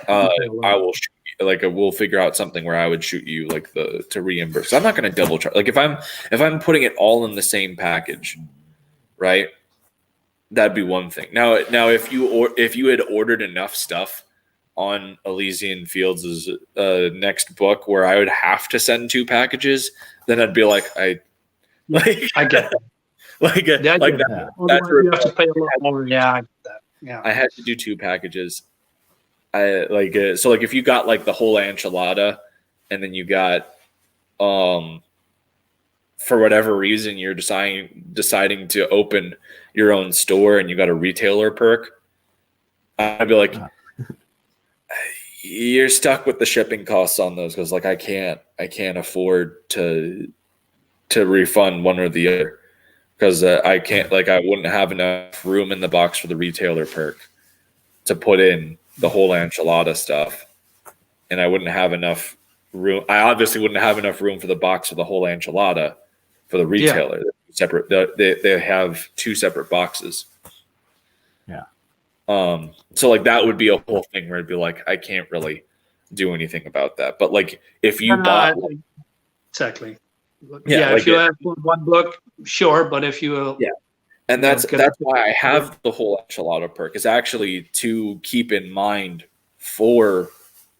Speaker 3: I will shoot you, like we'll figure out something where I would shoot you like to reimburse. So I'm not going to double charge. Like if I'm putting it all in the same package, right? That'd be one thing. Now if you had ordered enough stuff on Elysian Fields' next book where I would have to send 2 packages, then I'd be like, I
Speaker 2: get that.
Speaker 3: That's
Speaker 2: where you have to pay a lot more. Yeah, I get that. Yeah,
Speaker 3: I had to do 2 packages. I like so like if you got like the whole enchilada, and then you got for whatever reason you're deciding to open your own store and you got a retailer perk, I'd be like, you're stuck with the shipping costs on those because like I can't afford to refund one or the other because I can't, like I wouldn't have enough room in the box for the retailer perk to put in the whole enchilada stuff, and I wouldn't have enough room. I obviously wouldn't have enough room for the box for the whole enchilada for the retailer. Yeah. Separate. They have 2 separate boxes.
Speaker 1: Yeah.
Speaker 3: So like that would be a whole thing where it'd be like I can't really do anything about that. But like if you bought
Speaker 2: exactly.
Speaker 3: Yeah,
Speaker 2: like if you have one book, sure, but if you
Speaker 3: and that's why I have the whole enchilada perk is actually to keep in mind for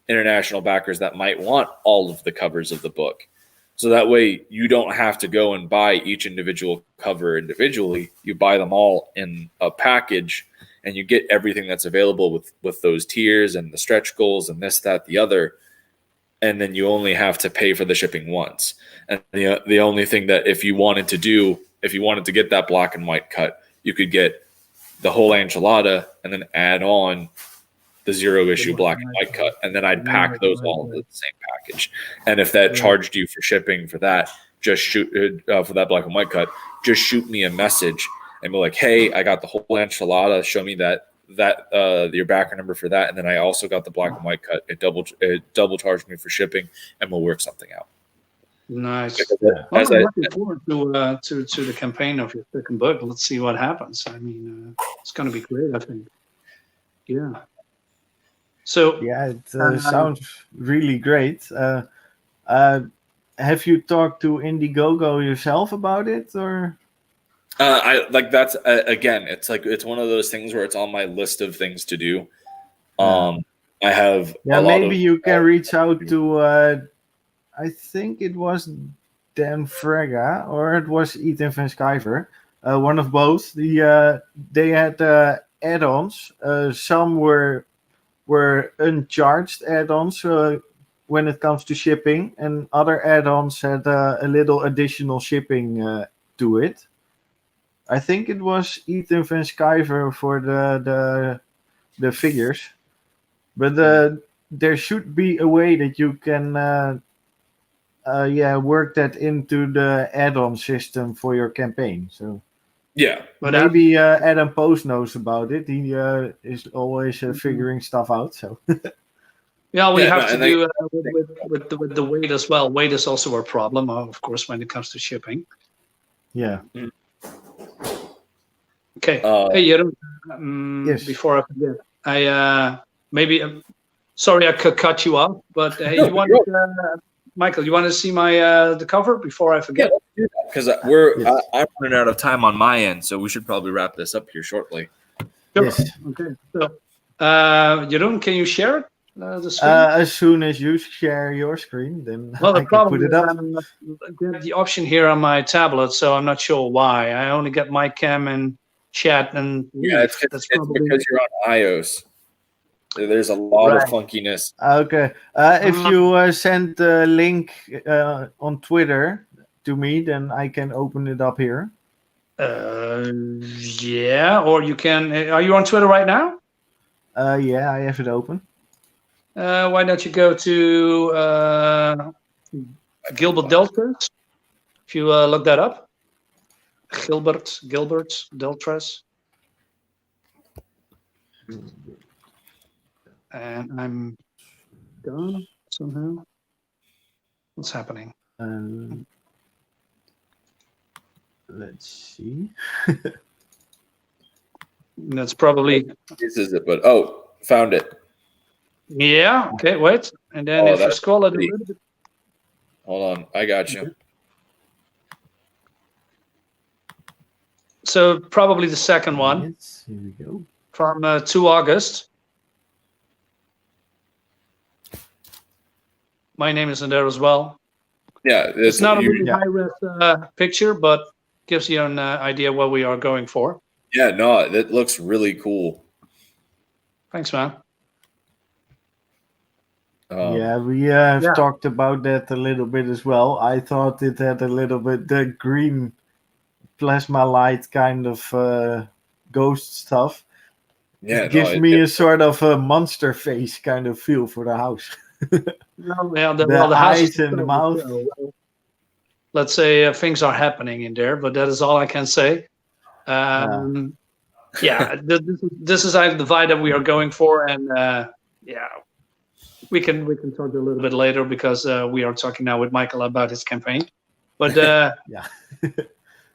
Speaker 3: international backers that might want all of the covers of the book. So that way you don't have to go and buy each individual cover individually. You buy them all in a package and you get everything that's available with those tiers and the stretch goals and this, that, the other. And then you only have to pay for the shipping once. And the only thing that if you wanted to get that black and white cut, you could get the whole enchilada and then add on the 0 issue black and white cut. And then I'd pack those all into the same package. And if that charged you for shipping for that, just shoot for that black and white cut, just shoot me a message and be like, hey, I got the whole enchilada. Show me that your backer number for that. And then I also got the black and white cut. It double charged me for shipping and we'll work something out.
Speaker 2: Nice. I'm looking forward to the campaign of your second book. Let's see what happens. I mean, it's going to be great, I think. Yeah. So
Speaker 1: yeah, it sounds really great. Have you talked to Indiegogo yourself about it, or?
Speaker 3: I like that's again. It's like it's one of those things where it's on my list of things to do. I have.
Speaker 1: Yeah, maybe you can reach out to. I think it was Dan Frega or it was Ethan Van Sciver. One of both. They had add-ons. Some were uncharged add-ons when it comes to shipping, and other add-ons had a little additional shipping to it. I think it was Ethan Van Sciver for the figures, but there should be a way that you can work that into the add-on system for your campaign. So
Speaker 3: yeah,
Speaker 1: but maybe Adam Post knows about it. He is always figuring stuff out. So
Speaker 2: yeah, we have to do with the weight as well. Weight is also a problem, of course, when it comes to shipping.
Speaker 1: Yeah.
Speaker 2: Okay. Hey, Jeroen,
Speaker 1: yes.
Speaker 2: Before I forget, sorry I could cut you off, but hey, Michael, you want to see the cover before I forget?
Speaker 3: Yeah, because I'm running out of time on my end, so we should probably wrap this up here shortly.
Speaker 2: Sure. Yes. Okay. So, Jeroen, can you share it? The screen?
Speaker 1: As soon as you share your screen, then I can put it up.
Speaker 2: I get the option here on my tablet, so I'm not sure why. I only get my cam and chat and
Speaker 3: it's because you're on iOS. There's a lot of funkiness.
Speaker 1: Okay. If you send the link on Twitter to me, then I can open it up here.
Speaker 2: Yeah, or you can. Are you on Twitter right now?
Speaker 1: Yeah, I have it open.
Speaker 2: Why don't you go to Gilbert Deltres? If you look that up. Gilbert Deltres. And I'm gone somehow. What's happening?
Speaker 1: Let's see.
Speaker 2: That's probably,
Speaker 3: This is it, but found it.
Speaker 2: yeah. Okay, wait. And then
Speaker 3: Oh,
Speaker 2: if you
Speaker 3: that's
Speaker 2: scroll it a
Speaker 3: pretty.
Speaker 2: little bit,
Speaker 3: Hold on, I got you.
Speaker 2: so probably the second one
Speaker 1: Yes, here we go.
Speaker 2: from 2 August. My name is in there as well.
Speaker 3: Yeah,
Speaker 2: It's not a really
Speaker 1: yeah.
Speaker 2: high-res picture, but gives you an idea what we are going for.
Speaker 3: Yeah, no, that looks really cool.
Speaker 2: Thanks, man.
Speaker 1: Yeah, we have
Speaker 2: yeah.
Speaker 1: talked about that a little bit as well. I thought it had a little bit the green plasma light kind of ghost stuff.
Speaker 3: Yeah,
Speaker 1: It gives me a sort of a monster face kind of feel for the house.
Speaker 2: The house
Speaker 1: eyes
Speaker 2: is
Speaker 1: and the mouth.
Speaker 2: Let's say things are happening in there, but that is all I can say. Yeah, this is the vibe that we are going for, and yeah, we can talk a little bit later because we are talking now with Michael about his campaign. But
Speaker 1: Yeah.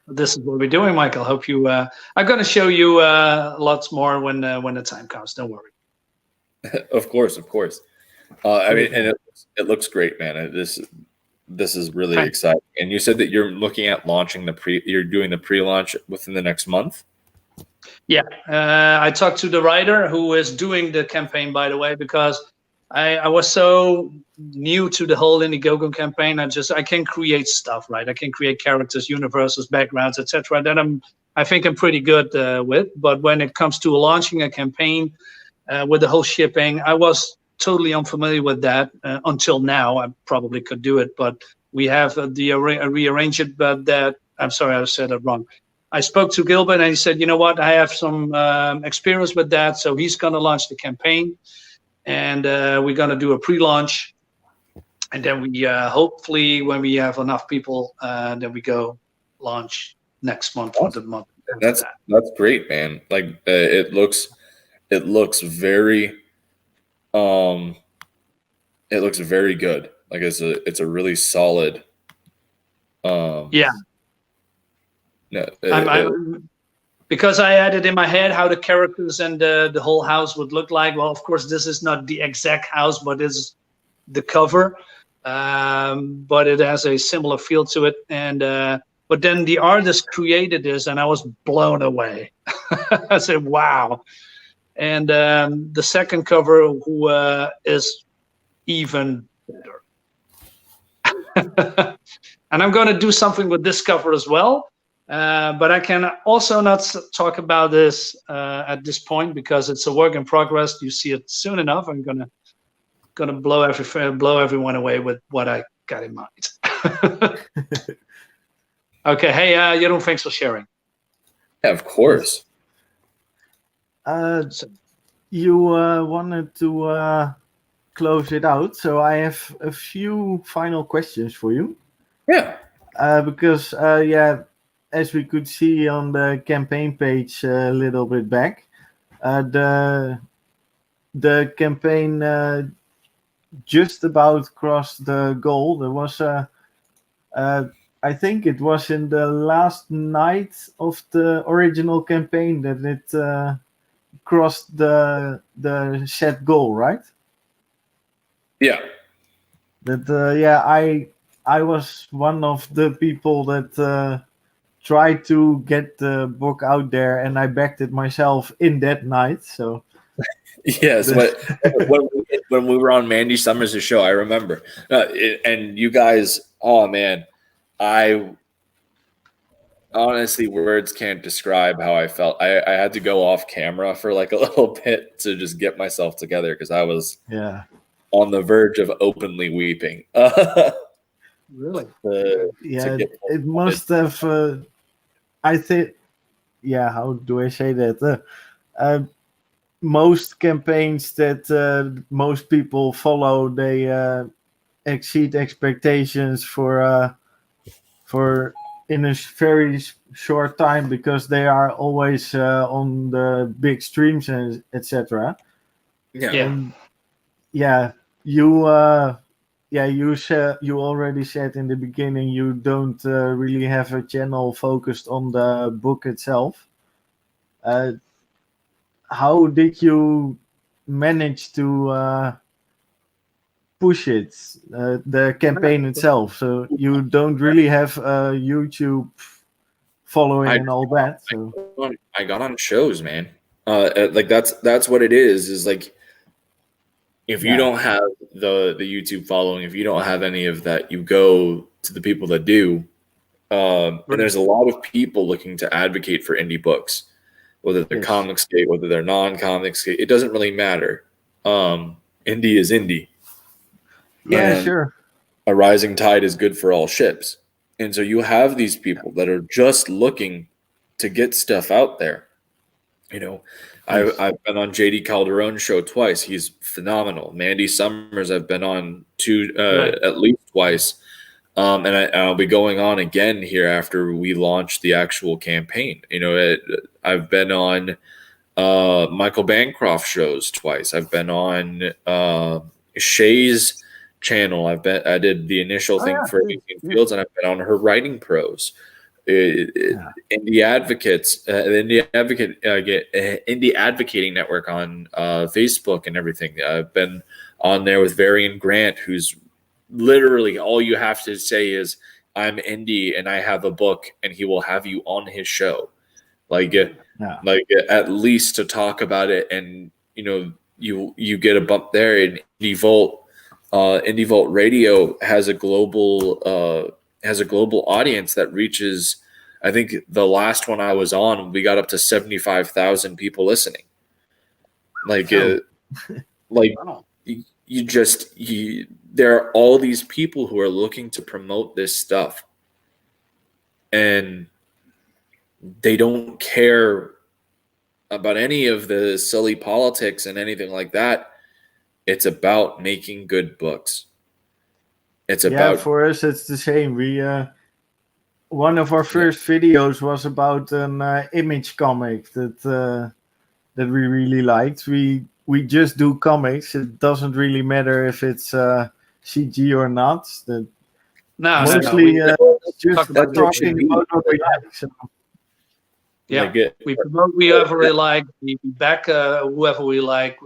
Speaker 2: this is what we're doing, Michael. Hope you. I'm going to show you lots more when the time comes. Don't worry.
Speaker 3: Of course. I mean, and it looks great, man. This is really
Speaker 2: Thanks.
Speaker 3: exciting. And you said that you're looking at launching you're doing the pre-launch within the next month.
Speaker 2: Yeah, I talked to the writer who is doing the campaign, by the way, because I was so new to the whole Indiegogo campaign. I can create stuff, right? I can create characters, universes, backgrounds, etc. That I think I'm pretty good with. But when it comes to launching a campaign with the whole shipping, I was totally unfamiliar with that until now. I probably could do it, but we have rearrange it. But that I'm sorry, I said it wrong. I spoke to Gilbert and he said, you know what, I have some experience with that. So he's going to launch the campaign and we're going to do a pre-launch. And then we hopefully when we have enough people, then we go launch next month or the month.
Speaker 3: That's great, man. Like it looks very it looks very good. Like it's a really solid
Speaker 2: yeah.
Speaker 3: No,
Speaker 2: because I had it in my head how the characters and the whole house would look like. Well, of course, this is not the exact house, but it's the cover. But it has a similar feel to it. And but then the artist created this, and I was blown away. I said, "Wow!" And the second cover, who is even better. And I'm going to do something with this cover as well. But I can also not talk about this at this point because it's a work in progress. You see it soon enough. I'm gonna blow everyone away with what I got in mind. Okay, hey, Jeroen, thanks for sharing.
Speaker 3: Yeah, of course.
Speaker 1: You wanted to close it out, so I have a few final questions for you.
Speaker 3: Yeah.
Speaker 1: Because as we could see on the campaign page a little bit back, the campaign just about crossed the goal. There was I think it was in the last night of the original campaign that it crossed the set goal, right?
Speaker 3: Yeah.
Speaker 1: That I was one of the people that tried to get the book out there, and I backed it myself in that night. So
Speaker 3: yes, when we were on Mandy Summers' show, I remember, and you guys, oh man, I honestly words can't describe how I felt. I had to go off camera for like a little bit to just get myself together because I was on the verge of openly weeping.
Speaker 2: Really?
Speaker 1: It must have. I think. Yeah, how do I say that? Most campaigns that most people follow, they exceed expectations for in a very short time because they are always on the big streams and etc.
Speaker 3: Yeah.
Speaker 1: And you yeah, you already said in the beginning you don't really have a channel focused on the book itself. Uh, how did you manage to push it, the campaign itself? So you don't really have a YouTube following
Speaker 3: I
Speaker 1: and all that. So
Speaker 3: I got on shows, man. Like that's what it is. Is like if you
Speaker 1: yeah,
Speaker 3: don't have the YouTube following, if you don't have any of that, you go to the people that do. And there's a lot of people looking to advocate for indie books, whether they're
Speaker 1: yes,
Speaker 3: Comicsgate, whether they're non-Comicsgate. It doesn't really matter. Indie is indie,
Speaker 1: yeah,
Speaker 3: and
Speaker 1: sure,
Speaker 3: a rising tide is good for all ships. And so you have these people that are just looking to get stuff out there. You know,
Speaker 1: yes,
Speaker 3: I've been on JD Calderon's show twice. He's phenomenal. Mandy Summers, I've been on
Speaker 2: Right.
Speaker 3: at least twice. And I'll be going on again here after we launch the actual campaign. I've been on Michael Bancroft shows twice. I've been on Shay's channel. I did the initial
Speaker 1: oh
Speaker 3: thing
Speaker 1: yeah,
Speaker 3: for
Speaker 1: good.
Speaker 3: Elysian Fields, and I've been on her writing pros.
Speaker 1: Yeah,
Speaker 3: Indie Advocates, Indie Advocating Network on Facebook and everything. I've been on there with Varian Grant, who's literally all you have to say is I'm indie and I have a book, and he will have you on his show. Like,
Speaker 1: yeah,
Speaker 3: at least to talk about it, and you get a bump there. And Indie Vault Radio has a global audience that reaches. I think the last one I was on, we got up to 75,000 people listening. Like,
Speaker 1: oh,
Speaker 3: like
Speaker 2: Wow.
Speaker 3: there are all these people who are looking to promote this stuff, and they don't care about any of the silly politics and anything like that. It's about making good books. It's
Speaker 1: yeah.
Speaker 3: about
Speaker 1: For us, it's the same. We one of our first videos was about an image comic that we really liked. We just do comics. It doesn't really matter if it's CG or not. That
Speaker 2: No, no, no.
Speaker 1: mostly just
Speaker 2: talk about
Speaker 1: talking
Speaker 3: the
Speaker 1: about what we like. So
Speaker 2: Yeah,
Speaker 3: like it.
Speaker 2: we promote whoever we like. We back whoever we like.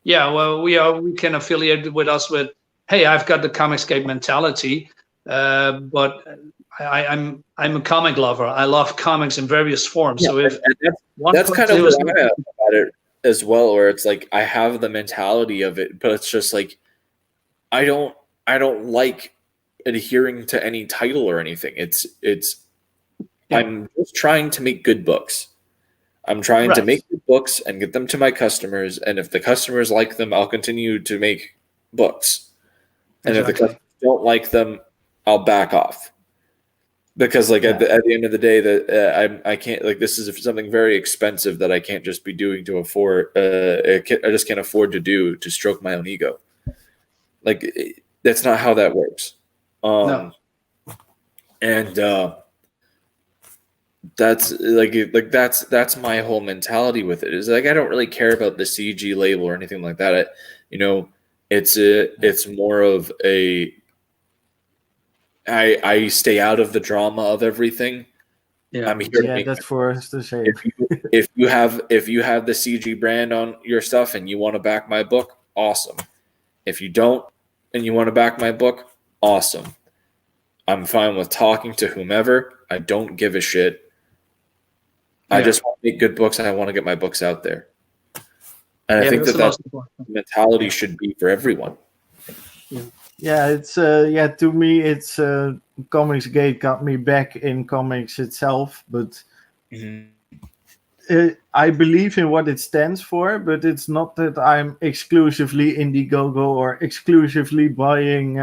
Speaker 2: Yeah. Well, we can affiliate with us with. Hey, I've got the Comicscape mentality, but I'm a comic lover. I love comics in various forms.
Speaker 3: Yeah,
Speaker 2: So if
Speaker 3: and that's kind of what I have about it as well, where it's like I have the mentality of it, but it's just like I don't like adhering to any title or anything.
Speaker 2: Yeah.
Speaker 3: I'm just trying to make good books. I'm trying to
Speaker 2: Right.
Speaker 3: make good books and get them to my customers, and if the customers like them, I'll continue to make books. And if the
Speaker 2: Exactly.
Speaker 3: customers don't like them, I'll back off. Because at the end of the day, that I can't, like, this is something very expensive that I can't just be doing to afford. I just can't afford to do to stroke my own ego. Like, that's not how that works.
Speaker 2: No.
Speaker 3: And that's my whole mentality with it. Is like I don't really care about the CG label or anything like that. It's more of a I stay out of the drama of everything.
Speaker 2: Yeah.
Speaker 3: I'm here to
Speaker 1: yeah,
Speaker 3: make
Speaker 1: that's for us the same.
Speaker 3: if you have the CG brand on your stuff and you want to back my book, awesome. If you don't and you want to back my book, awesome. I'm fine with talking to whomever. I don't give a shit. I just want to make good books and I want to get my books out there. And I think
Speaker 2: that's the
Speaker 3: that's
Speaker 2: most important.
Speaker 3: mentality should be for everyone.
Speaker 1: Yeah, it's to me it's Comicsgate got me back in comics itself, but I believe in what it stands for, but it's not that I'm exclusively Indiegogo or exclusively buying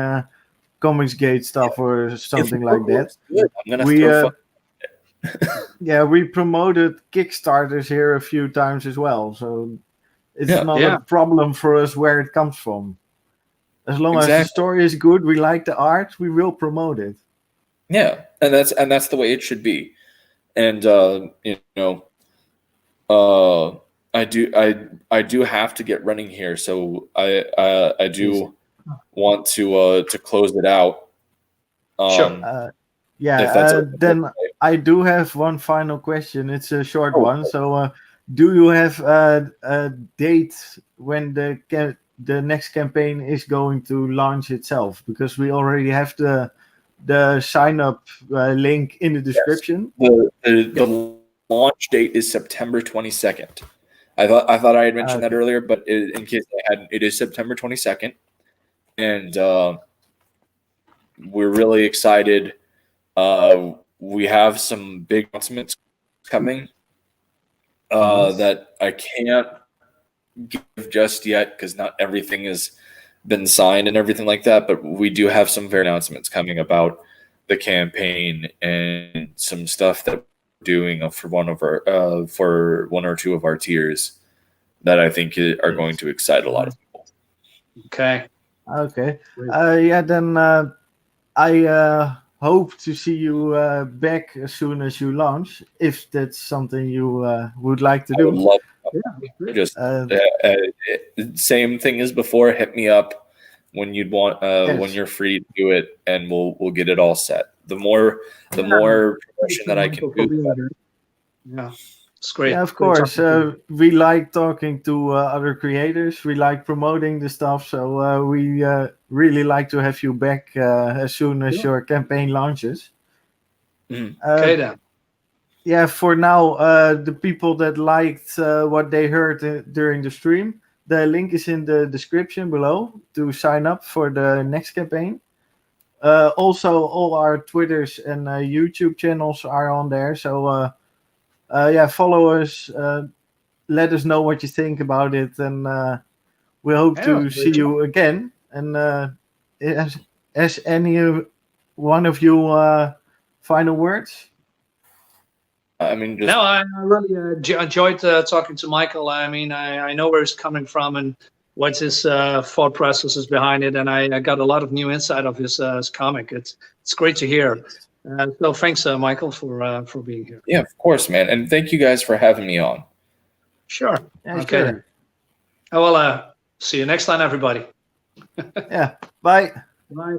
Speaker 1: Comicsgate stuff or something like that.
Speaker 3: Good, I'm gonna
Speaker 1: We
Speaker 3: throw
Speaker 1: we promoted Kickstarters here a few times as well, so it's not
Speaker 2: Yeah.
Speaker 1: a problem for us where it comes from. As long as the
Speaker 3: Exactly.
Speaker 1: story is good, we like the art, we will promote it.
Speaker 3: Yeah, and that's the way it should be. And I do have to get running here, so I do want to close it out.
Speaker 2: Sure.
Speaker 3: If that's okay.
Speaker 1: Then I do have one final question. It's a short
Speaker 3: Oh,
Speaker 1: one.
Speaker 3: okay.
Speaker 1: So, do you have a date when the next campaign is going to launch itself? Because we already have the sign up link in the description.
Speaker 3: The launch date is September 22nd. I thought I had mentioned that earlier, but in case I hadn't, it is September 22nd, and we're really excited. We have some big announcements coming that I can't give just yet because not everything has been signed and everything like that. But we do have some very announcements coming about the campaign and some stuff that we're doing for one or two of our tiers that I think are going to excite a lot of people.
Speaker 2: Okay.
Speaker 1: Okay. Then I hope to see you back as soon as you launch, if that's something you would like to
Speaker 3: I would
Speaker 1: do.
Speaker 3: love just same thing as before. Hit me up when you'd want when you're free to do it, and we'll get it all set. The more promotion that I can do, the better.
Speaker 2: Yeah, it's great.
Speaker 1: Yeah, of course. We like talking to other creators. We like promoting the stuff. So we really like to have you back as soon as your campaign launches.
Speaker 2: Okay, then.
Speaker 1: Yeah, for now, the people that liked what they heard during the stream, the link is in the description below to sign up for the next campaign. Also, all our Twitters and YouTube channels are on there. So follow us. Let us know what you think about it, and we hope to see you again. And has any one of you final words?
Speaker 3: I mean,
Speaker 2: no, I really enjoyed talking to Michael. I mean, I know where he's coming from and what his thought process is behind it, and I got a lot of new insight of his comic. It's great to hear. So thanks, Michael, for being here.
Speaker 3: Yeah, of course, man, and thank you guys for having me on.
Speaker 2: Sure.
Speaker 1: Yeah,
Speaker 2: okay.
Speaker 1: sure.
Speaker 2: Then. Oh, well, see you next time, everybody.
Speaker 1: Yeah. Bye.
Speaker 2: Bye.